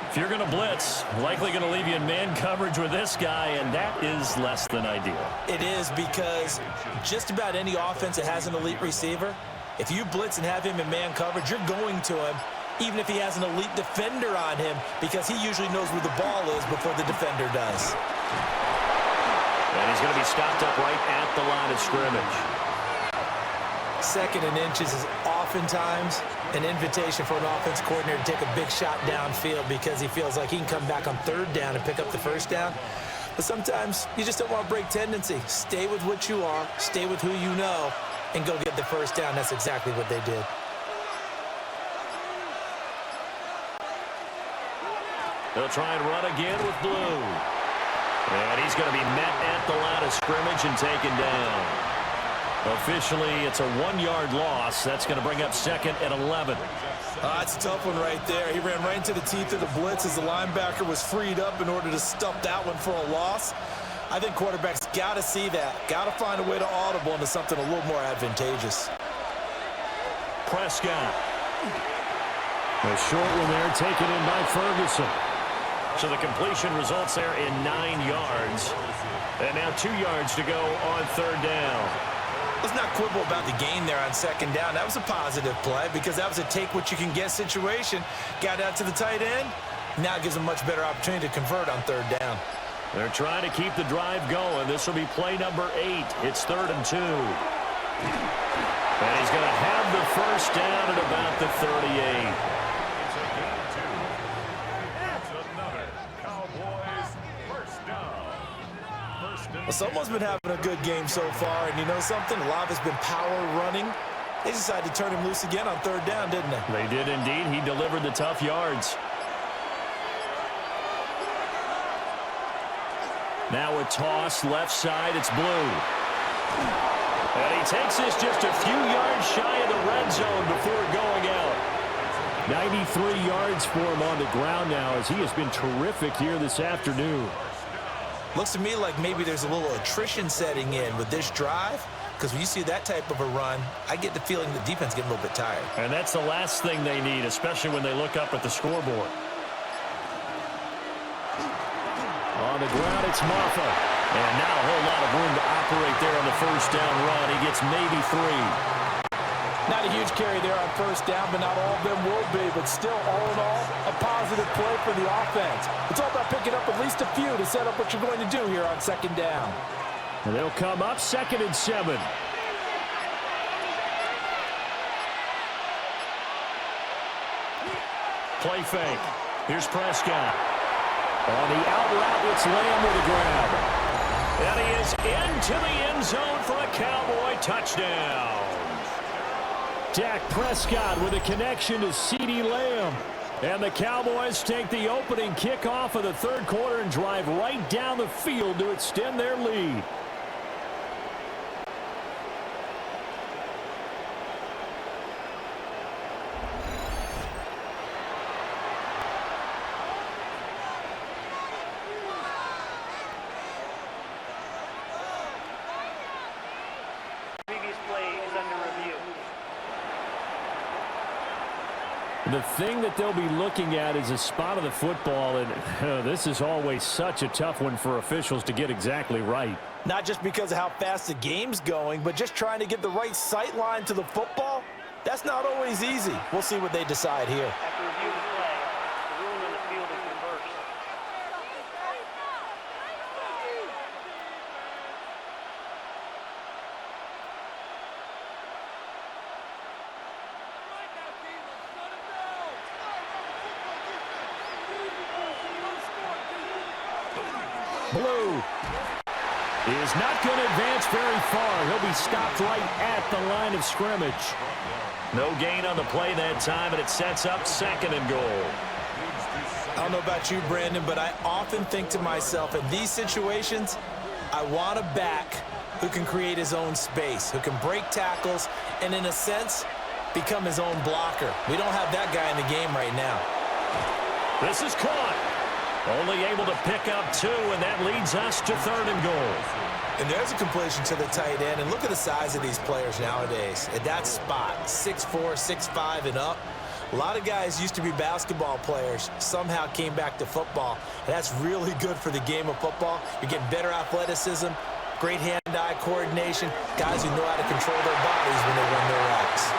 If you're going to blitz, likely going to leave you in man coverage with this guy, and that is less than ideal. It is, because just about any offense that has an elite receiver, if you blitz and have him in man coverage, you're going to him, even if he has an elite defender on him, because he usually knows where the ball is before the defender does. And he's going to be stopped up right at the line of scrimmage. 2nd and inches is oftentimes an invitation for an offense coordinator to take a big shot downfield because he feels like he can come back on 3rd down and pick up the first down. But sometimes you just don't want to break tendency. Stay with what you are, stay with who you know, and go get the first down. That's exactly what they did. They'll try and run again with Blue. And he's going to be met at the line of scrimmage and taken down. Officially, it's a 1-yard loss. That's going to bring up 2nd and 11. That's a tough one right there. He ran right into the teeth of the blitz as the linebacker was freed up in order to stuff that one for a loss. I think quarterbacks got to see that. Got to find a way to audible into something a little more advantageous. Prescott. A short one there taken in by Ferguson. So the completion results there in 9 yards. And now 2 yards to go on third down. Let's not quibble about the gain there on second down. That was a positive play because that was a take-what-you-can-get situation. Got out to the tight end. Now it gives them a much better opportunity to convert on third down. They're trying to keep the drive going. This will be play number 8. It's 3rd and 2. And he's going to have the first down at about the 38. It's a gain of 2. It's another Cowboys first down. Well, someone's been having a good game so far, and you know something? A lot of it's been power running. They decided to turn him loose again on third down, didn't they? They did indeed. He delivered the tough yards. Now a toss, left side, it's Blue. And he takes this just a few yards shy of the red zone before going out. 93 yards for him on the ground now as he has been terrific here this afternoon. Looks to me like maybe there's a little attrition setting in with this drive, because when you see that type of a run, I get the feeling the defense getting a little bit tired. And that's the last thing they need, especially when they look up at the scoreboard. On the ground, it's Maffa. And not a whole lot of room to operate there on the first down run. He gets maybe 3. Not a huge carry there on first down, but not all of them will be. But still, all in all, a positive play for the offense. It's all about picking up at least a few to set up what you're going to do here on second down. And they'll come up 2nd and 7. Play fake. Here's Prescott. On the out route, it's Lamb with a grab. And he is into the end zone for a Cowboy touchdown. Dak Prescott with a connection to CeeDee Lamb. And the Cowboys take the opening kickoff of the third quarter and drive right down the field to extend their lead. The thing that they'll be looking at is a spot of the football, and this is always such a tough one for officials to get exactly right. Not just because of how fast the game's going, but just trying to get the right sight line to the football. That's not always easy. We'll see what they decide here. After review of the play, the ruling on the field is reversed. Blue is not going to advance very far. He'll be stopped right at the line of scrimmage. No gain on the play that time, and it sets up 2nd and goal. I don't know about you, Brandon, but I often think to myself, in these situations, I want a back who can create his own space, who can break tackles, and in a sense, become his own blocker. We don't have that guy in the game right now. This is caught. Only able to pick up 2, and that leads us to 3rd and goal. And there's a completion to the tight end. And look at the size of these players nowadays. At that spot, 6'4", 6'5", and up. A lot of guys used to be basketball players, somehow came back to football. And that's really good for the game of football. You're getting better athleticism, great hand-eye coordination, guys who know how to control their bodies when they run their routes.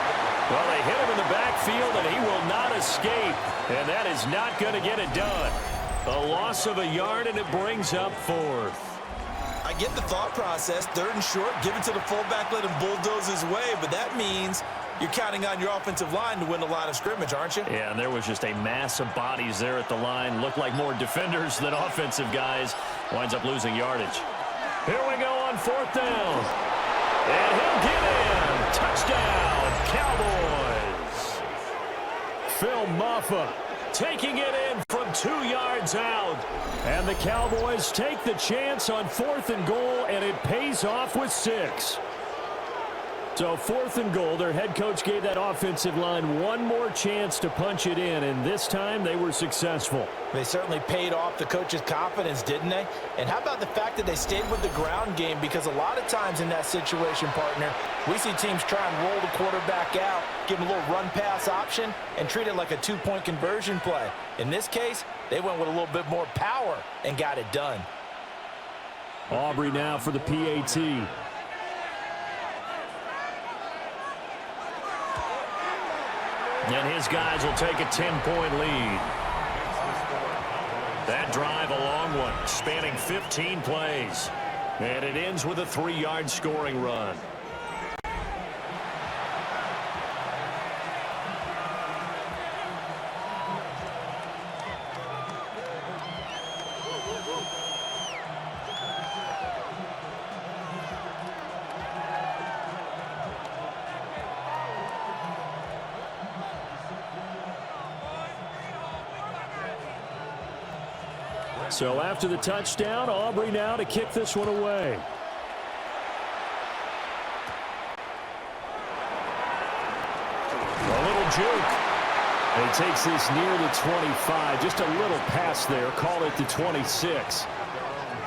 Well, they hit him in the backfield, and he will not escape. And that is not going to get it done. A loss of a yard, and it brings up 4th. I get the thought process. 3rd and short, give it to the fullback, let him bulldoze his way. But that means you're counting on your offensive line to win the line of scrimmage, aren't you? Yeah, and there was just a mass of bodies there at the line. Looked like more defenders than offensive guys. Winds up losing yardage. Here we go on 4th down. And he'll get in. Touchdown, Cowboys. Phil Maffa taking it in from 2 yards out. And the Cowboys take the chance on 4th and goal, and it pays off with 6. So 4th and goal. Their head coach gave that offensive line one more chance to punch it in, and this time they were successful. They certainly paid off the coach's confidence, didn't they? And how about the fact that they stayed with the ground game? Because a lot of times in that situation, partner, we see teams try and roll the quarterback out, give him a little run-pass option, and treat it like a two-point conversion play. In this case, they went with a little bit more power and got it done. Aubrey now for the PAT. And his guys will take a 10-point lead. That drive a long one, spanning 15 plays. And it ends with a 3-yard scoring run. So after the touchdown, Aubrey now to kick this one away. A little juke. And he takes this near the 25. Just a little pass there. Call it the 26.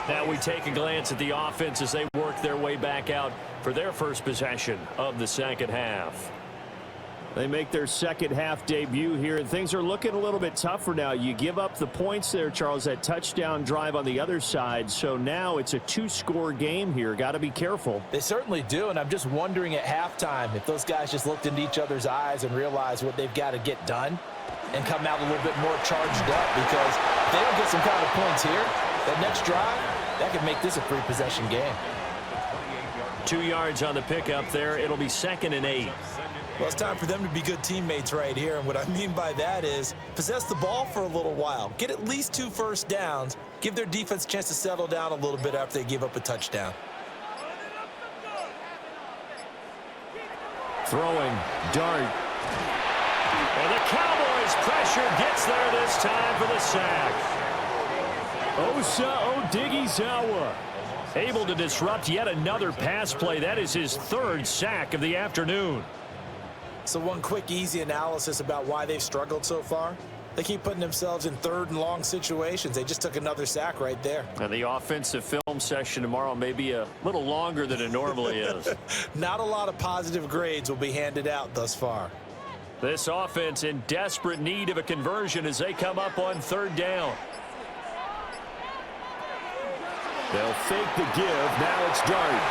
Now we take a glance at the offense as they work their way back out for their first possession of the second half. They make their second half debut here, and things are looking a little bit tougher now. You give up the points there, Charles, that touchdown drive on the other side. So now it's a 2-score game here. Got to be careful. They certainly do, and I'm just wondering at halftime if those guys just looked into each other's eyes and realized what they've got to get done and come out a little bit more charged up, because if they don't get some kind of points here, that next drive, that could make this a 3-possession game. 2 yards on the pickup there. It'll be 2nd and 8. Well, it's time for them to be good teammates right here, and what I mean by that is possess the ball for a little while, get at least 2 first downs, give their defense a chance to settle down a little bit after they give up a touchdown. Throwing, dart. And the Cowboys pressure gets there this time for the sack. Osa Odighizuwa able to disrupt yet another pass play. That is his 3rd sack of the afternoon. So one quick, easy analysis about why they've struggled so far. They keep putting themselves in 3rd and long situations. They just took another sack right there. And the offensive film session tomorrow may be a little longer than it normally is. Not a lot of positive grades will be handed out thus far. This offense in desperate need of a conversion as they come up on 3rd down. They'll fake the give. Now it's Dart.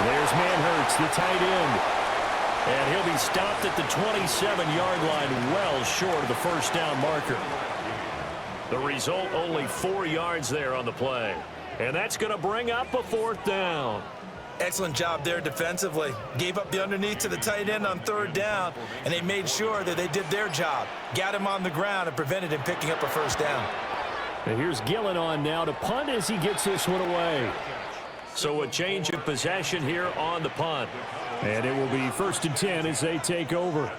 There's Manhurts, the tight end. And he'll be stopped at the 27-yard line, well short of the first down marker. The result, only 4 yards there on the play. And that's going to bring up a 4th down. Excellent job there defensively. Gave up the underneath to the tight end on 3rd down, and they made sure that they did their job. Got him on the ground and prevented him picking up a first down. And here's Gillen on now to punt as he gets this one away. So a change of possession here on the punt. And it will be 1st and 10 as they take over.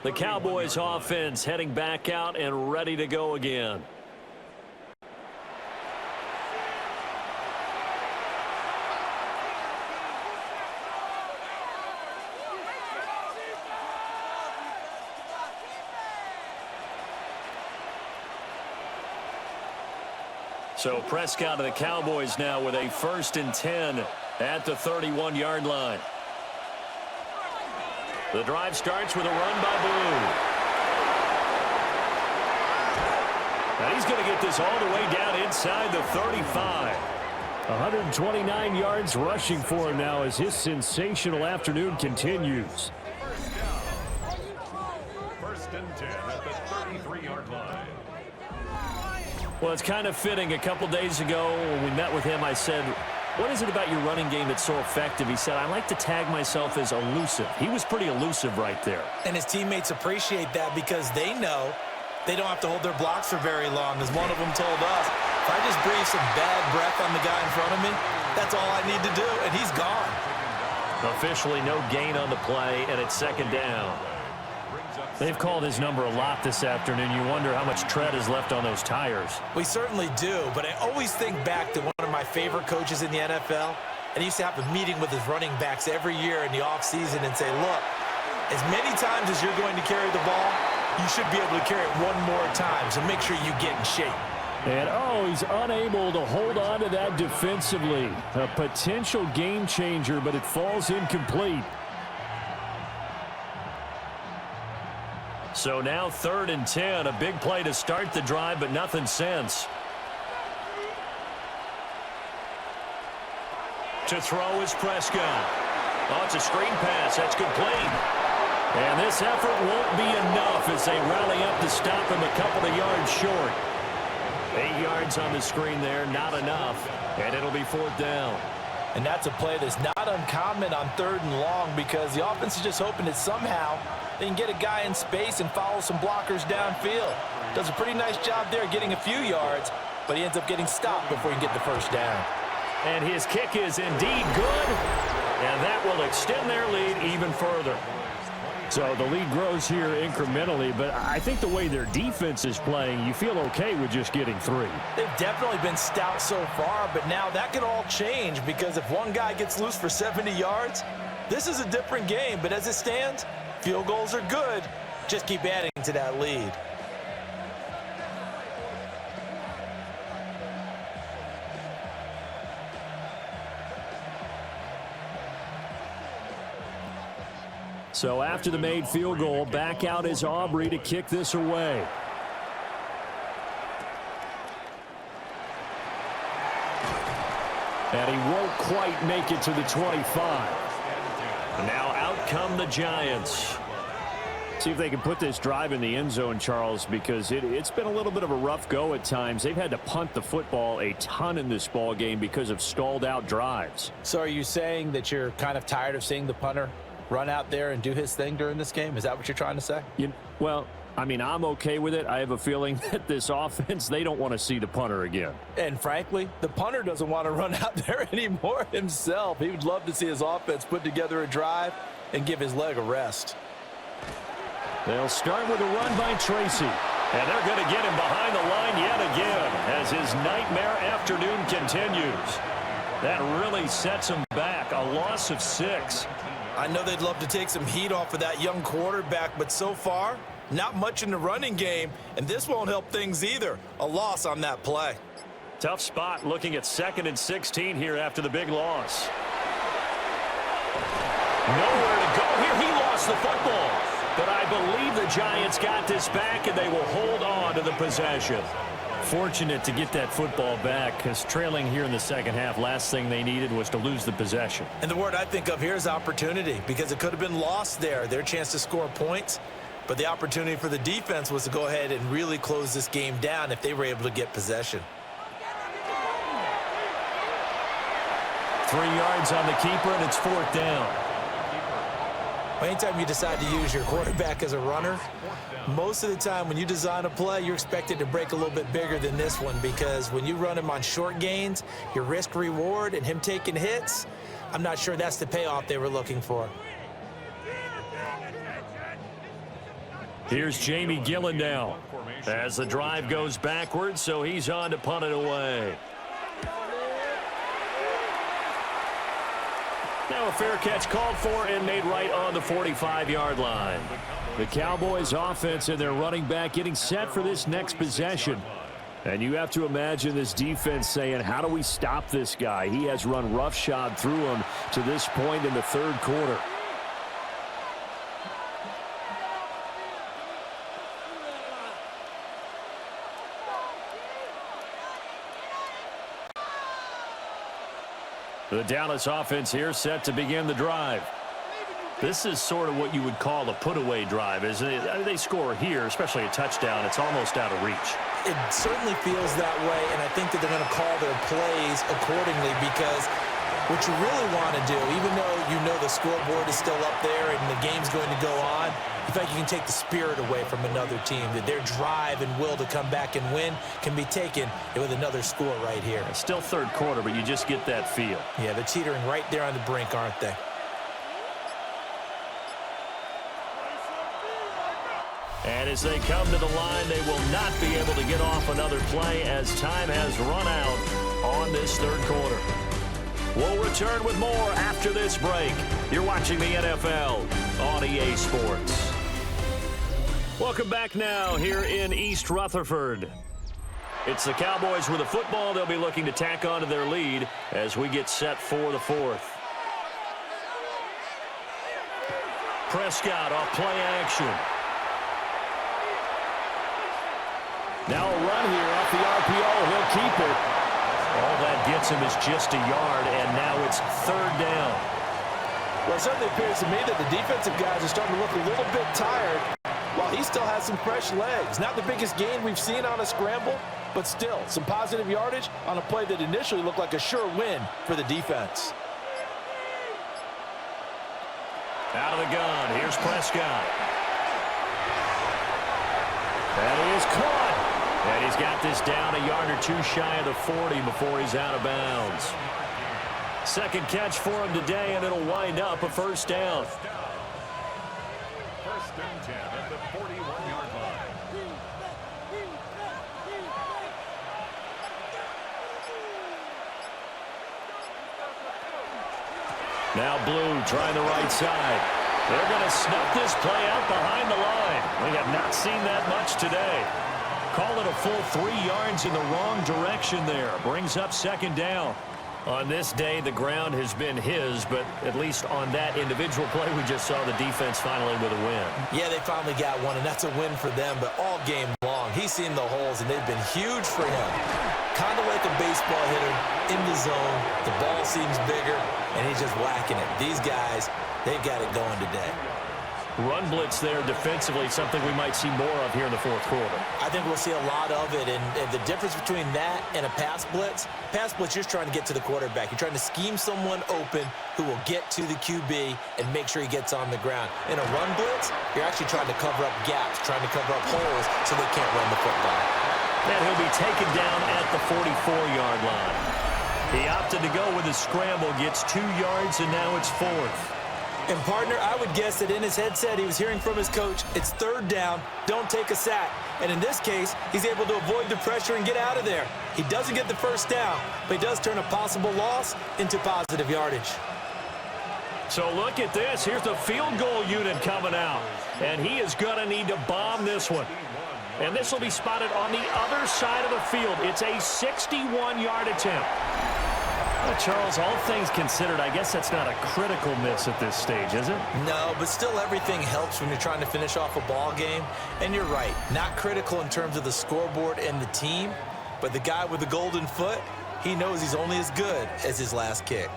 The Cowboys offense heading back out and ready to go again. So Prescott of the Cowboys now with a 1st and 10 at the 31-yard line. The drive starts with a run by Blue. Now he's going to get this all the way down inside the 35. 129 yards rushing for him now as his sensational afternoon continues. 1st and 10 at the 33-yard line. Well, it's kind of fitting. A couple days ago when we met with him, I said, what is it about your running game that's so effective? He said, I like to tag myself as elusive. He was pretty elusive right there. And his teammates appreciate that because they know they don't have to hold their blocks for very long. As one of them told us, if I just breathe some bad breath on the guy in front of me, that's all I need to do, and he's gone. Officially no gain on the play, and it's 2nd down. They've called his number a lot this afternoon. You wonder how much tread is left on those tires. We certainly do, but I always think back to one of my favorite coaches in the NFL, And he used to have a meeting with his running backs every year in the offseason and say, look, as many times as you're going to carry the ball, you should be able to carry it one more time, so make sure you get in shape. And, he's unable to hold on to that defensively. A potential game changer, but it falls incomplete. So now 3rd and 10, a big play to start the drive, but nothing since. To throw is Prescott. Oh, it's a screen pass. That's complete. And this effort won't be enough as they rally up to stop him a couple of yards short. 8 yards on the screen there, not enough. And it'll be 4th down. And that's a play that's not uncommon on 3rd and long because the offense is just hoping that somehow they can get a guy in space and follow some blockers downfield. Does a pretty nice job there getting a few yards, but he ends up getting stopped before he can get the first down. And his kick is indeed good, and that will extend their lead even further. So the lead grows here incrementally, but I think the way their defense is playing, you feel okay with just getting 3. They've definitely been stout so far, but now that could all change because if one guy gets loose for 70 yards, this is a different game. But as it stands, field goals are good. Just keep adding to that lead. So after the made field goal, back out is Aubrey to kick this away. And he won't quite make it to the 25. Now out come the Giants. See if they can put this drive in the end zone, Charles, because it's been a little bit of a rough go at times. They've had to punt the football a ton in this ball game because of stalled out drives. So are you saying that you're kind of tired of seeing the punter run out there and do his thing during this game? Is that what you're trying to say? Well, I mean, I'm okay with it. I have a feeling that this offense, they don't want to see the punter again. And frankly, the punter doesn't want to run out there anymore himself. He would love to see his offense put together a drive and give his leg a rest. They'll start with a run by Tracy. And they're going to get him behind the line yet again as his nightmare afternoon continues. That really sets him back. A loss of 6. I know they'd love to take some heat off of that young quarterback, but so far, not much in the running game, and this won't help things either. A loss on that play. Tough spot looking at 2nd and 16 here after the big loss. Nowhere to go here. He lost the football. But I believe the Giants got this back, and they will hold on to the possession. Fortunate to get that football back because trailing here in the second half, last thing they needed was to lose the possession. And the word I think of here is opportunity because it could have been lost there. Their chance to score points. But the opportunity for the defense was to go ahead and really close this game down if they were able to get possession. 3 yards on the keeper, and it's 4th down. Anytime you decide to use your quarterback as a runner, most of the time when you design a play, you're expected to break a little bit bigger than this one because when you run him on short gains, your risk-reward and him taking hits, I'm not sure that's the payoff they were looking for. Here's Jamie Gillen now as the drive goes backwards, so he's on to punt it away. Now a fair catch called for and made right on the 45-yard line. The Cowboys offense and their running back getting set for this next possession. And you have to imagine this defense saying, how do we stop this guy? He has run roughshod through him to this point in the 3rd quarter. The Dallas offense here set to begin the drive. This is sort of what you would call a put-away drive, isn't it? I mean, they score here, especially a touchdown. It's almost out of reach. It certainly feels that way, and I think that they're going to call their plays accordingly because what you really want to do, even though you know the scoreboard is still up there and the game's going to go on, in fact, you can take the spirit away from another team, that their drive and will to come back and win can be taken with another score right here. It's still 3rd quarter, but you just get that feel. Yeah, they're teetering right there on the brink, aren't they? And as they come to the line, they will not be able to get off another play as time has run out on this 3rd quarter. We'll return with more after this break. You're watching the NFL on EA Sports. Welcome back now here in East Rutherford. It's the Cowboys with the football. They'll be looking to tack on to their lead as we get set for the fourth. Prescott off play action. Now a run here off the RPO. He'll keep it. All that gets him is just a yard, and now it's third down. Well, it certainly appears to me that the defensive guys are starting to look a little bit tired while he still has some fresh legs. Not the biggest gain we've seen on a scramble, but still some positive yardage on a play that initially looked like a sure win for the defense. Out of the gun, here's Prescott. That is caught. And he's got this down a yard or two shy of the 40 before he's out of bounds. Second catch for him today, and it'll wind up a first down. First and 10 at the 41-yard line. Now Blue trying the right side. They're going to snuff this play out behind the line. We have not seen that much today. Call it a full 3 yards in the wrong direction there. Brings up second down. On this day, the ground has been his, but at least on that individual play, we just saw the defense finally with a win. Yeah, they finally got one, and that's a win for them, but all game long, he's seen the holes, and they've been huge for him. Kind of like a baseball hitter in the zone. The ball seems bigger, and he's just whacking it. These guys, they've got it going today. Run blitz there defensively, something we might see more of here in the fourth quarter. I think we'll see a lot of it, and the difference between that and a pass blitz, you're just trying to get to the quarterback. You're trying to scheme someone open who will get to the QB and make sure he gets on the ground. In a run blitz, you're actually trying to cover up gaps, trying to cover up holes so they can't run the football. And he'll be taken down at the 44-yard line. He opted to go with a scramble, gets 2 yards, and now it's fourth. And, partner, I would guess that in his headset he was hearing from his coach, it's third down, don't take a sack. And in this case, he's able to avoid the pressure and get out of there. He doesn't get the first down, but he does turn a possible loss into positive yardage. So look at this. Here's the field goal unit coming out. And he is going to need to bomb this one. And this will be spotted on the other side of the field. It's a 61-yard attempt. Well, Charles, all things considered, I guess that's not a critical miss at this stage, is it? No, but still everything helps when you're trying to finish off a ball game. And you're right, not critical in terms of the scoreboard and the team, but the guy with the golden foot, he knows he's only as good as his last kick.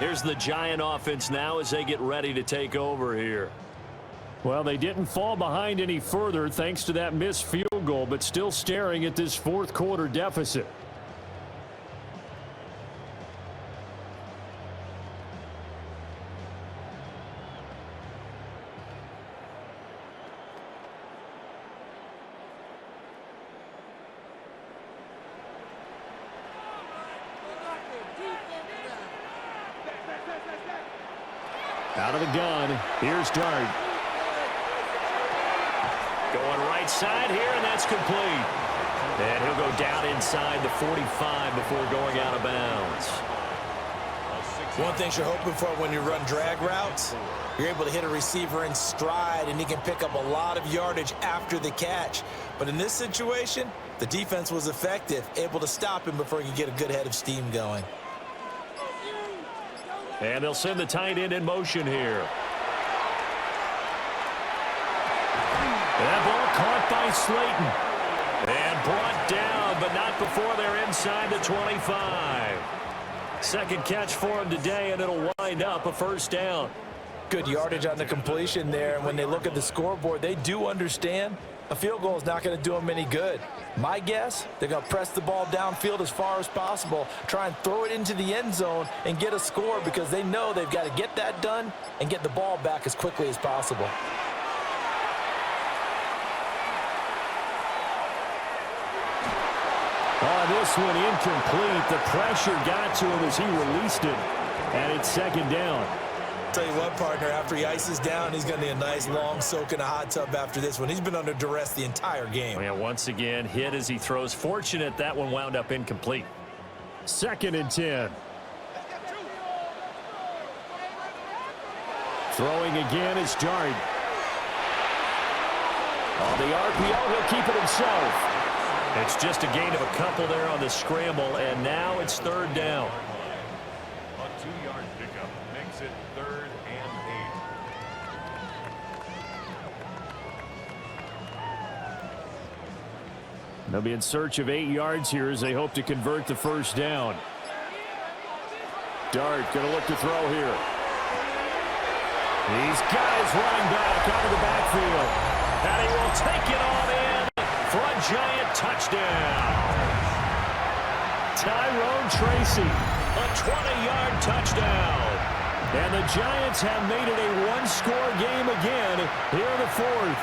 Here's the Giant offense now as they get ready to take over here. Well, they didn't fall behind any further thanks to that missed field goal, but still staring at this fourth quarter deficit. Out of the gun, here's Dart. Going right side here, and that's complete. And he'll go down inside the 45 before going out of bounds. One thing you're hoping for when you run drag routes, you're able to hit a receiver in stride, and he can pick up a lot of yardage after the catch. But in this situation, the defense was effective, able to stop him before he could get a good head of steam going. And they'll send the tight end in motion here. That ball caught by Slayton. And brought down, but not before they're inside the 25. Second catch for him today, and it'll wind up a first down. Good yardage on the completion there, and when they look at the scoreboard, they do understand a field goal is not going to do them any good. My guess, they're going to press the ball downfield as far as possible, try and throw it into the end zone and get a score because they know they've got to get that done and get the ball back as quickly as possible. This one incomplete. The pressure got to him as he released it, and it's second down. Tell you what, partner, after he ices down, he's going to need a nice long soak in a hot tub after this one. He's been under duress the entire game. Yeah, once again, hit as he throws. Fortunate that one wound up incomplete. Second and 10. Throwing again is Dart. On the RPO, he'll keep it himself. It's just a gain of a couple there on the scramble, and now it's third down. A 2-yard pickup makes it 3rd and 8. They'll be in search of 8 yards here as they hope to convert the first down. Dart going to look to throw here. He's got his running back out of the backfield. And he will take it on in for a giant touchdown. Tyrone Tracy, a 20-yard touchdown. And the Giants have made it a one-score game again here in the fourth.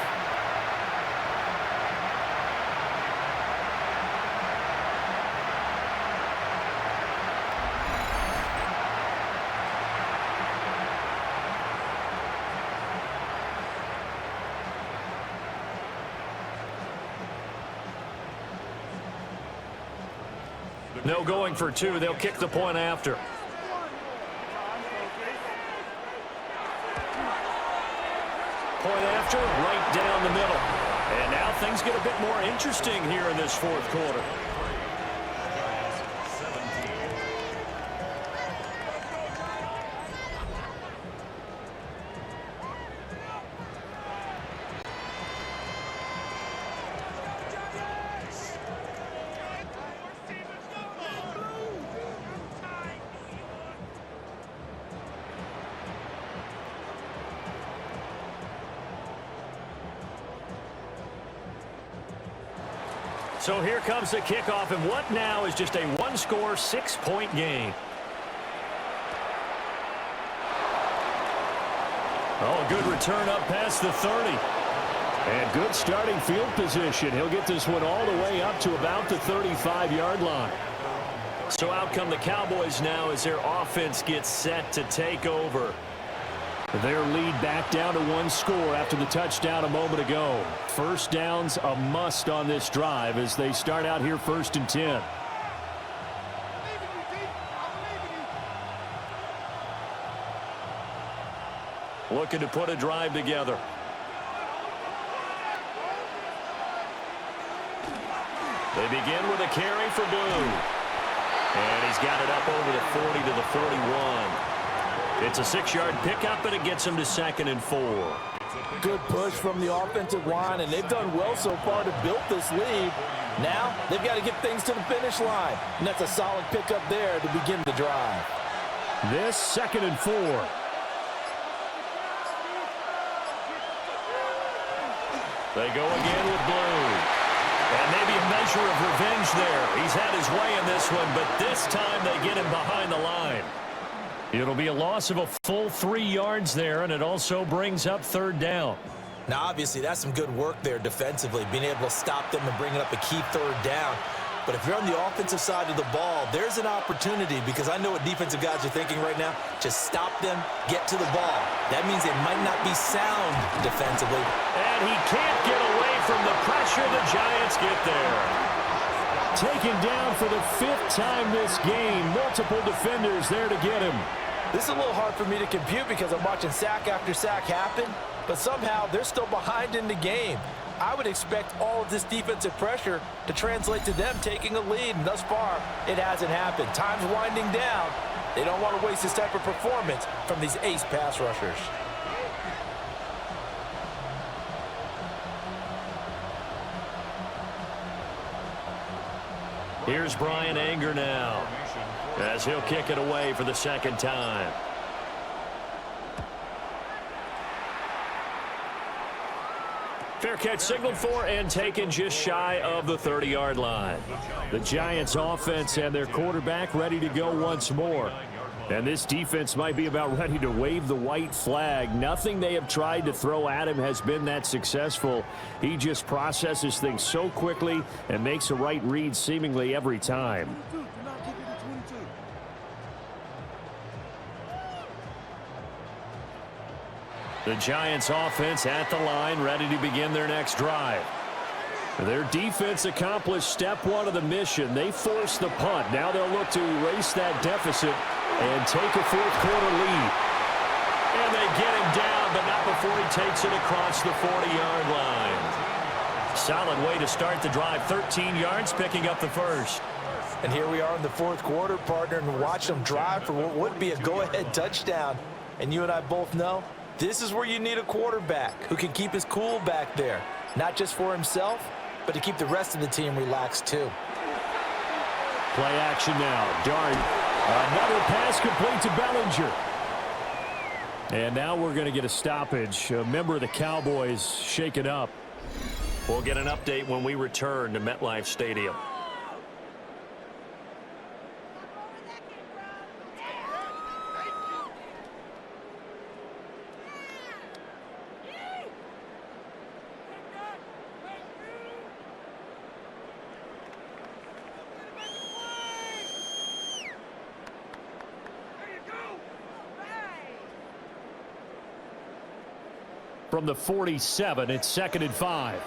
No going for 2. They'll kick the point after. Point after, right down the middle. And now things get a bit more interesting here in this fourth quarter. Giants 17. So here comes the kickoff, and what now is just a one-score, 6-point game. Oh, good return up past the 30. And good starting field position. He'll get this one all the way up to about the 35-yard line. So out come the Cowboys now as their offense gets set to take over. Their lead back down to 1 score after the touchdown a moment ago. First down's a must on this drive as they start out here 1st and 10. Looking to put a drive together. They begin with a carry for Boone. And he's got it up over the 40 to the 41. It's a 6-yard pickup, and it gets him to 2nd and 4. Good push from the offensive line, and they've done well so far to build this lead. Now they've got to get things to the finish line, and that's a solid pickup there to begin the drive. This 2nd and 4. They go again with Blue. And maybe a measure of revenge there. He's had his way in this one, but this time they get him behind the line. It'll be a loss of a full 3 yards there, and it also brings up 3rd down. Now, obviously, that's some good work there defensively, being able to stop them and bring up a key 3rd down. But if you're on the offensive side of the ball, there's an opportunity, because I know what defensive guys are thinking right now. Just stop them, get to the ball. That means they might not be sound defensively. And he can't get away from the pressure. The Giants get there. Taken down for the 5th time this game. Multiple defenders there to get him. This is a little hard for me to compute because I'm watching sack after sack happen, but somehow they're still behind in the game. I would expect all of this defensive pressure to translate to them taking a lead, and thus far, it hasn't happened. Time's winding down. They don't want to waste this type of performance from these ace pass rushers. Here's Brian Anger now as he'll kick it away for the 2nd time. Fair catch signaled for and taken just shy of the 30-yard line. The Giants offense and their quarterback ready to go once more. And this defense might be about ready to wave the white flag. Nothing they have tried to throw at him has been that successful. He just processes things so quickly and makes a right read seemingly every time. The Giants offense at the line, ready to begin their next drive. Their defense accomplished step 1 of the mission. They forced the punt. Now they'll look to erase that deficit and take a 4th quarter lead. And they get him down, but not before he takes it across the 40-yard line. Solid way to start the drive. 13 yards, picking up the first. And here we are in the fourth quarter, partner, and watch them drive for what would be a go-ahead touchdown. And you and I both know this is where you need a quarterback who can keep his cool back there, not just for himself, but to keep the rest of the team relaxed too. Play action now. Dart. Another pass complete to Bellinger. And now we're going to get a stoppage. A member of the Cowboys shaken up. We'll get an update when we return to MetLife Stadium. From the 47, it's 2nd and 5.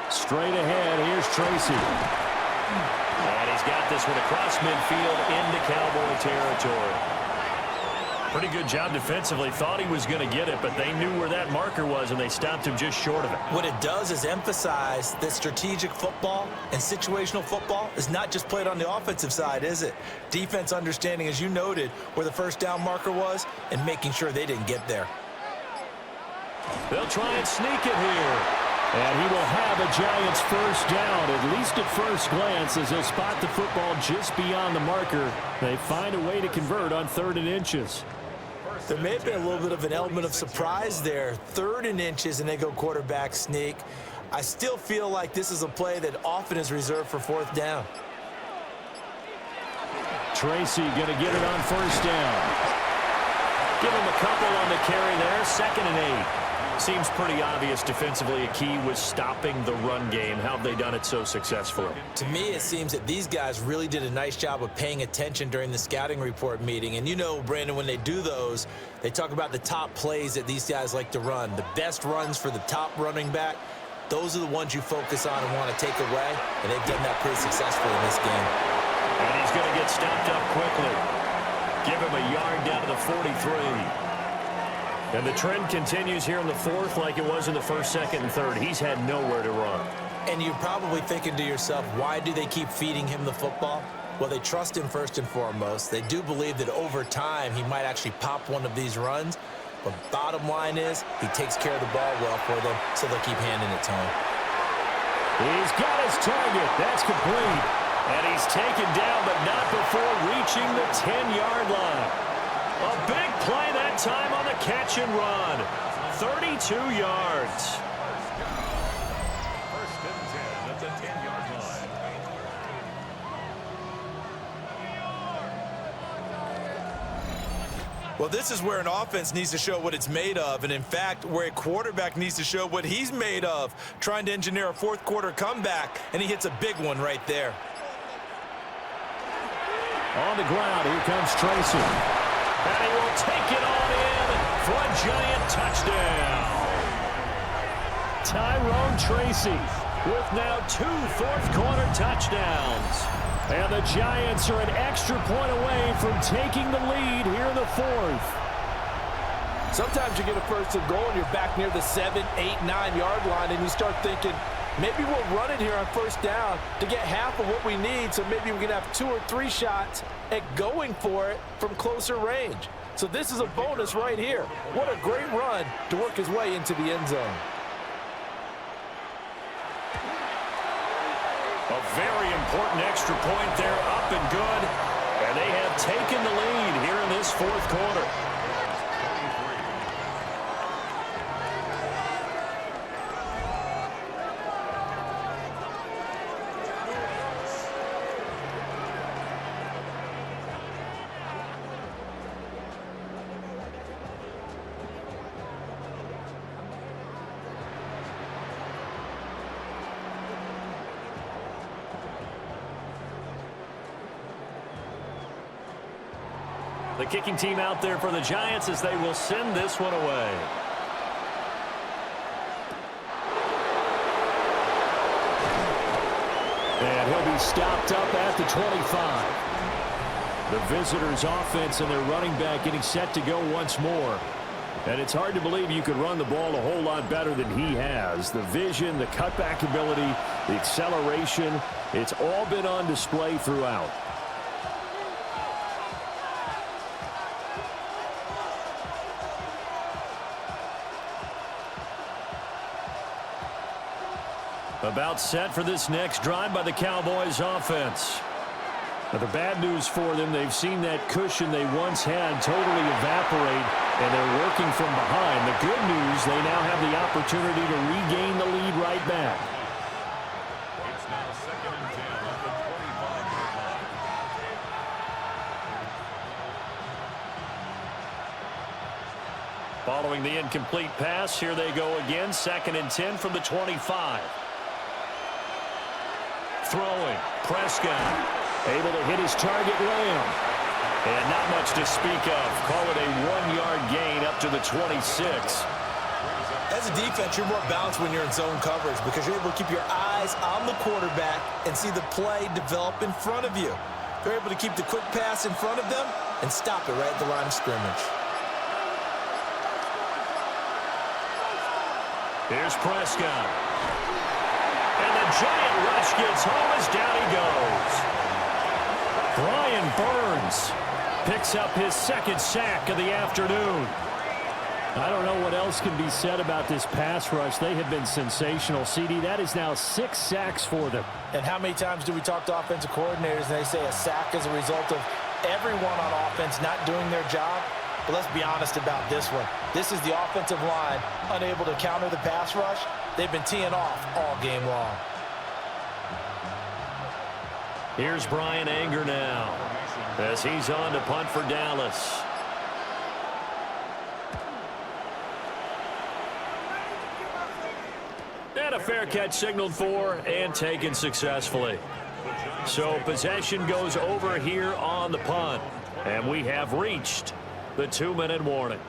Straight ahead, here's Tracy. And he's got this one across midfield into Cowboy territory. Pretty good job defensively. Thought he was going to get it, but they knew where that marker was, and they stopped him just short of it. What it does is emphasize that strategic football and situational football is not just played on the offensive side, is it? Defense understanding, as you noted, where the first down marker was and making sure they didn't get there. They'll try and sneak it here. And he will have a Giants first down, at least at first glance, as they'll spot the football just beyond the marker. They find a way to convert on 3rd and inches. There may have been a little bit of an element of surprise there. 3rd and inches, and they go quarterback sneak. I still feel like this is a play that often is reserved for 4th down. Tracy going to get it on first down. Give him a couple on the carry there. 2nd and 8. Seems pretty obvious defensively a key was stopping the run game. How have they done it so successfully? To me, it seems that these guys really did a nice job of paying attention during the scouting report meeting. And you know, Brandon, when they do those, they talk about the top plays that these guys like to run. The best runs for the top running back, those are the ones you focus on and want to take away. And they've done that pretty successfully in this game. And he's going to get stopped up quickly. Give him a yard down to the 43. And the trend continues here in the 4th like it was in the 1st, 2nd, and 3rd. He's had nowhere to run. And you're probably thinking to yourself, why do they keep feeding him the football? Well, they trust him first and foremost. They do believe that over time he might actually pop one of these runs. But bottom line is he takes care of the ball well for them, so they'll keep handing it to him. He's got his target. That's complete. And he's taken down, but not before reaching the 10-yard line. A big play that time on the catch and run. 32 yards. First and 10 at the 10-yard line. Well, this is where an offense needs to show what it's made of, and in fact, where a quarterback needs to show what he's made of, trying to engineer a 4th quarter comeback, and he hits a big one right there. On the ground, here comes Tracy. And he will take it on in for a Giant touchdown. Tyrone Tracy with now 2 4th quarter touchdowns. And the Giants are an extra point away from taking the lead here in the 4th. Sometimes you get a first and goal and you're back near the 7, 8, 9-yard line and you start thinking, maybe we'll run it here on first down to get half of what we need, so maybe we can have 2 or 3 shots at going for it from closer range. So this is a bonus right here. What a great run to work his way into the end zone. A very important extra point there, up and good. And they have taken the lead here in this 4th quarter. The kicking team out there for the Giants as they will send this one away. And he'll be stopped up at the 25. The visitors' offense and their running back getting set to go once more. And it's hard to believe you could run the ball a whole lot better than he has. The vision, the cutback ability, the acceleration, it's all been on display throughout. About set for this next drive by the Cowboys offense. Now, the bad news for them, they've seen that cushion they once had totally evaporate, and they're working from behind. The good news, they now have the opportunity to regain the lead right back. It's now 2nd and 10 at the 25-yard line. Following the incomplete pass, here they go again. 2nd and 10 from the 25. Throwing, Prescott. Able to hit his target, Lamb. And not much to speak of. Call it a 1-yard gain up to the 26. As a defense, you're more balanced when you're in zone coverage because you're able to keep your eyes on the quarterback and see the play develop in front of you. They're able to keep the quick pass in front of them and stop it right at the line of scrimmage. Here's Prescott. And the giant rush gets home as down he goes. Brian Burns picks up his 2nd sack of the afternoon. I don't know what else can be said about this pass rush. They have been sensational, CD. That is now 6 sacks for them. And how many times do we talk to offensive coordinators and they say a sack is a result of everyone on offense not doing their job? But let's be honest about this one. This is the offensive line unable to counter the pass rush. They've been teeing off all game long. Here's Brian Anger now as he's on to punt for Dallas. And a fair catch signaled for and taken successfully. So possession goes over here on the punt. And we have reached the 2-minute warning.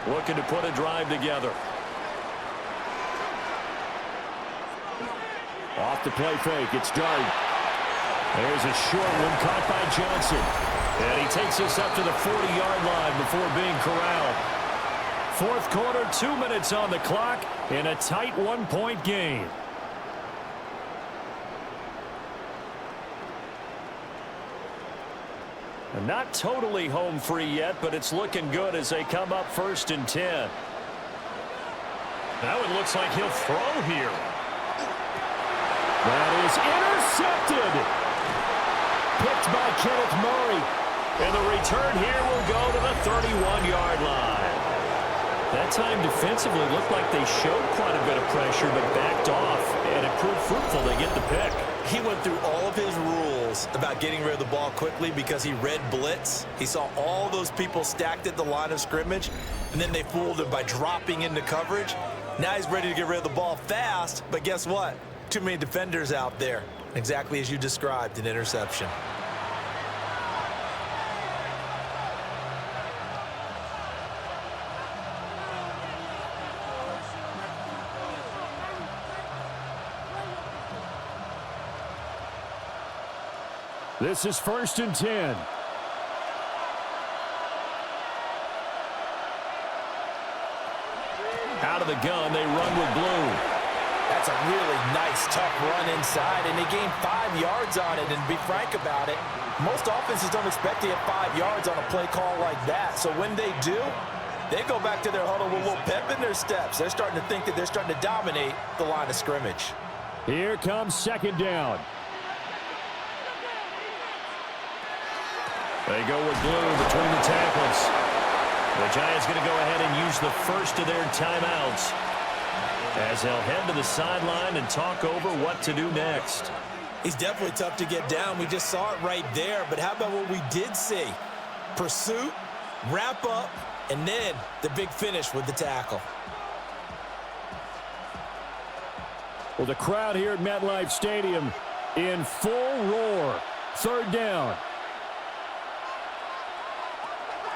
Looking to put a drive together. Off the play fake, it's Dart. There's a short one caught by Johnson. And he takes us up to the 40-yard line before being corralled. 4th quarter, 2 minutes on the clock, in a tight 1-point game. And not totally home free yet, but it's looking good as they come up 1st and 10. Now it looks like he'll throw here. That is intercepted. Picked by Kenneth Murray. And the return here will go to the 31-yard line. That time defensively looked like they showed quite a bit of pressure but backed off, and it proved fruitful. They get the pick. He went through all of his rules about getting rid of the ball quickly because he read blitz. He saw all those people stacked at the line of scrimmage, and then they fooled him by dropping into coverage. Now he's ready to get rid of the ball fast, but guess what? Too many defenders out there. Exactly as you described, an interception. This is 1st and 10. Out of the gun, they run with blue. That's a really nice, tough run inside, and they gained 5 yards on it. And to be frank about it, most offenses don't expect to get 5 yards on a play call like that. So when they do, they go back to their huddle with a little pep in their steps. They're starting to think that they're starting to dominate the line of scrimmage. Here comes 2nd down. They go with blue between the tackles. The Giants going to go ahead and use the first of their timeouts as they'll head to the sideline and talk over what to do next. He's definitely tough to get down. We just saw it right there. But how about what we did see? Pursuit, wrap up, and then the big finish with the tackle. Well, the crowd here at MetLife Stadium in full roar. 3rd down.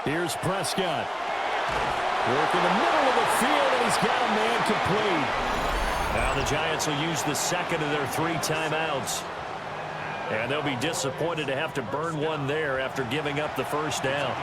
Here's Prescott. Work in the middle of the field, and he's got a man complete. Now the Giants will use the second of their 3 timeouts. And they'll be disappointed to have to burn one there after giving up the first down.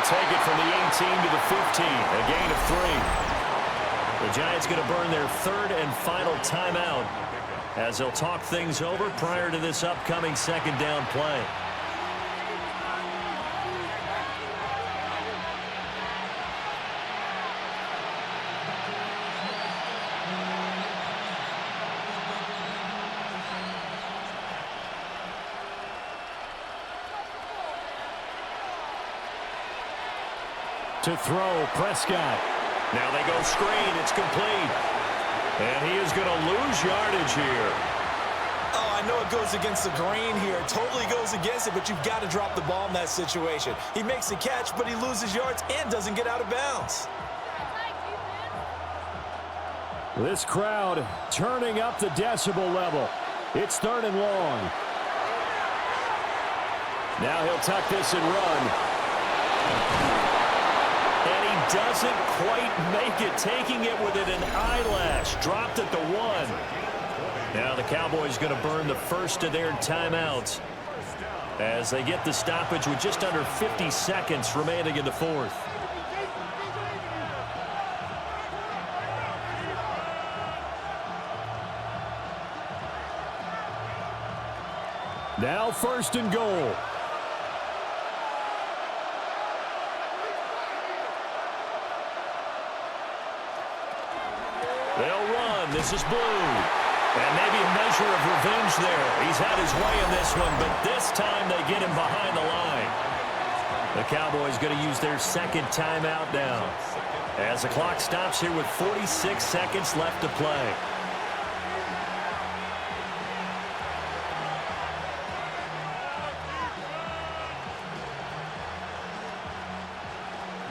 Take it from the 18 to the 15, a gain of 3. The Giants going to burn their 3rd and final timeout as they'll talk things over prior to this upcoming second down play. To throw, Prescott. Now they go screen. It's complete. And he is going to lose yardage here. Oh, I know it goes against the grain here. It totally goes against it, but you've got to drop the ball in that situation. He makes the catch, but he loses yards and doesn't get out of bounds. This crowd turning up the decibel level. It's 3rd and long. Now he'll tuck this and run. Doesn't quite make it, taking it within an eyelash. Dropped at the 1. Now the Cowboys going to burn the first of their timeouts as they get the stoppage with just under 50 seconds remaining in the 4th. Now 1st and goal. They'll run. This is Blue. And maybe a measure of revenge there. He's had his way in this one, but this time they get him behind the line. The Cowboys going to use their 2nd timeout now as the clock stops here with 46 seconds left to play.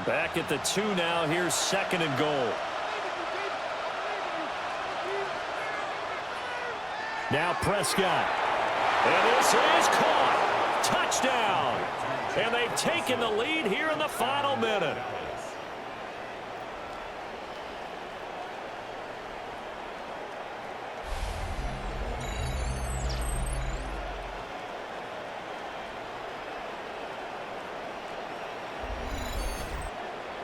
Back at the 2 now. Here's 2nd and goal. Now Prescott. And this is caught. Touchdown. And they've taken the lead here in the final minute.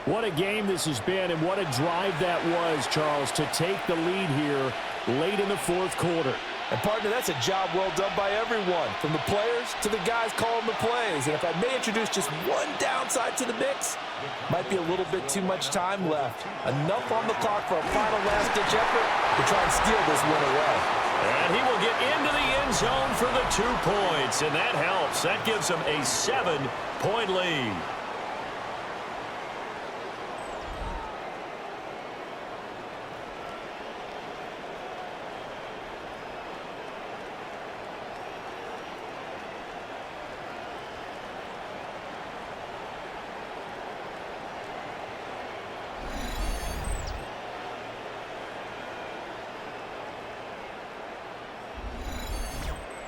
What a game this has been, and what a drive that was, Charles, to take the lead here late in the 4th quarter. And, partner, that's a job well done by everyone, from the players to the guys calling the plays. And if I may introduce just one downside to the mix, might be a little bit too much time left. Enough on the clock for a final last-ditch effort to try and steal this win away. And he will get into the end zone for the 2 points, and that helps. That gives him a 7-point lead.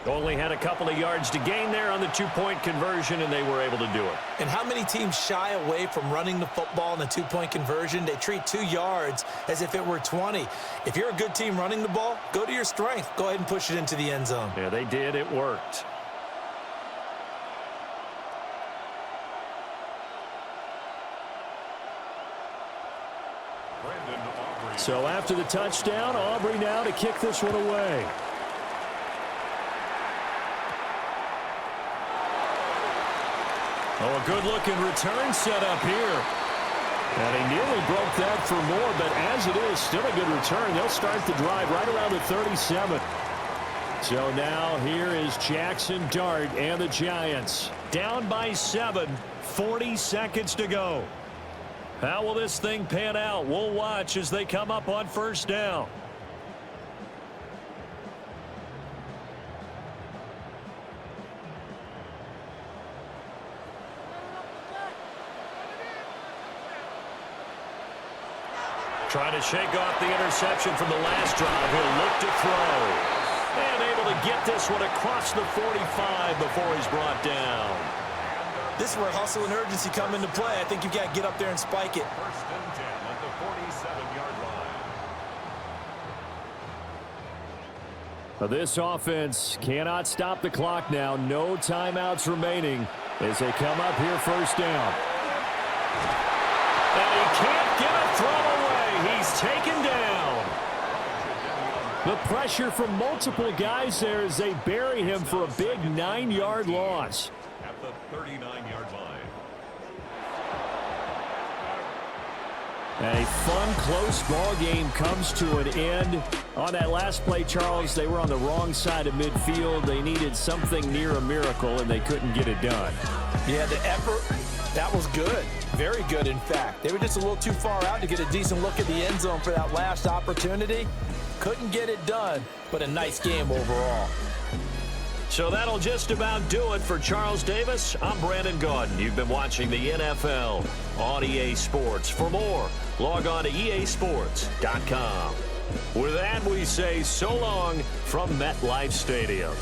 Only had a couple of yards to gain there on the 2-point conversion, and they were able to do it. And how many teams shy away from running the football in a 2-point conversion? They treat 2 yards as if it were 20. If you're a good team running the ball, go to your strength. Go ahead and push it into the end zone. Yeah, they did. It worked. So after the touchdown, Aubrey now to kick this one away. Oh, a good-looking return set up here. And he nearly broke that for more, but as it is, still a good return. They'll start the drive right around the 37. So now here is Jackson Dart and the Giants. Down by 7, 40 seconds to go. How will this thing pan out? We'll watch as they come up on first down. Trying to shake off the interception from the last drive. He'll look to throw. And able to get this one across the 45 before he's brought down. This is where hustle and urgency come into play. I think you've got to get up there and spike it. First and 10 at the 47-yard line. Now this offense cannot stop the clock now. No timeouts remaining as they come up here first down. And he can't get a throw away. He's taken down. The pressure from multiple guys there as they bury him for a big 9-yard loss. At the 39-yard line. A fun, close ball game comes to an end. On that last play, Charles, they were on the wrong side of midfield. They needed something near a miracle, and they couldn't get it done. Yeah, the effort, that was good. Very good, in fact. They were just a little too far out to get a decent look at the end zone for that last opportunity. Couldn't get it done, but a nice game overall. So that'll just about do it for Charles Davis. I'm Brandon Gaudin. You've been watching the NFL on EA Sports. For more, log on to easports.com. With that, we say so long from MetLife Stadium.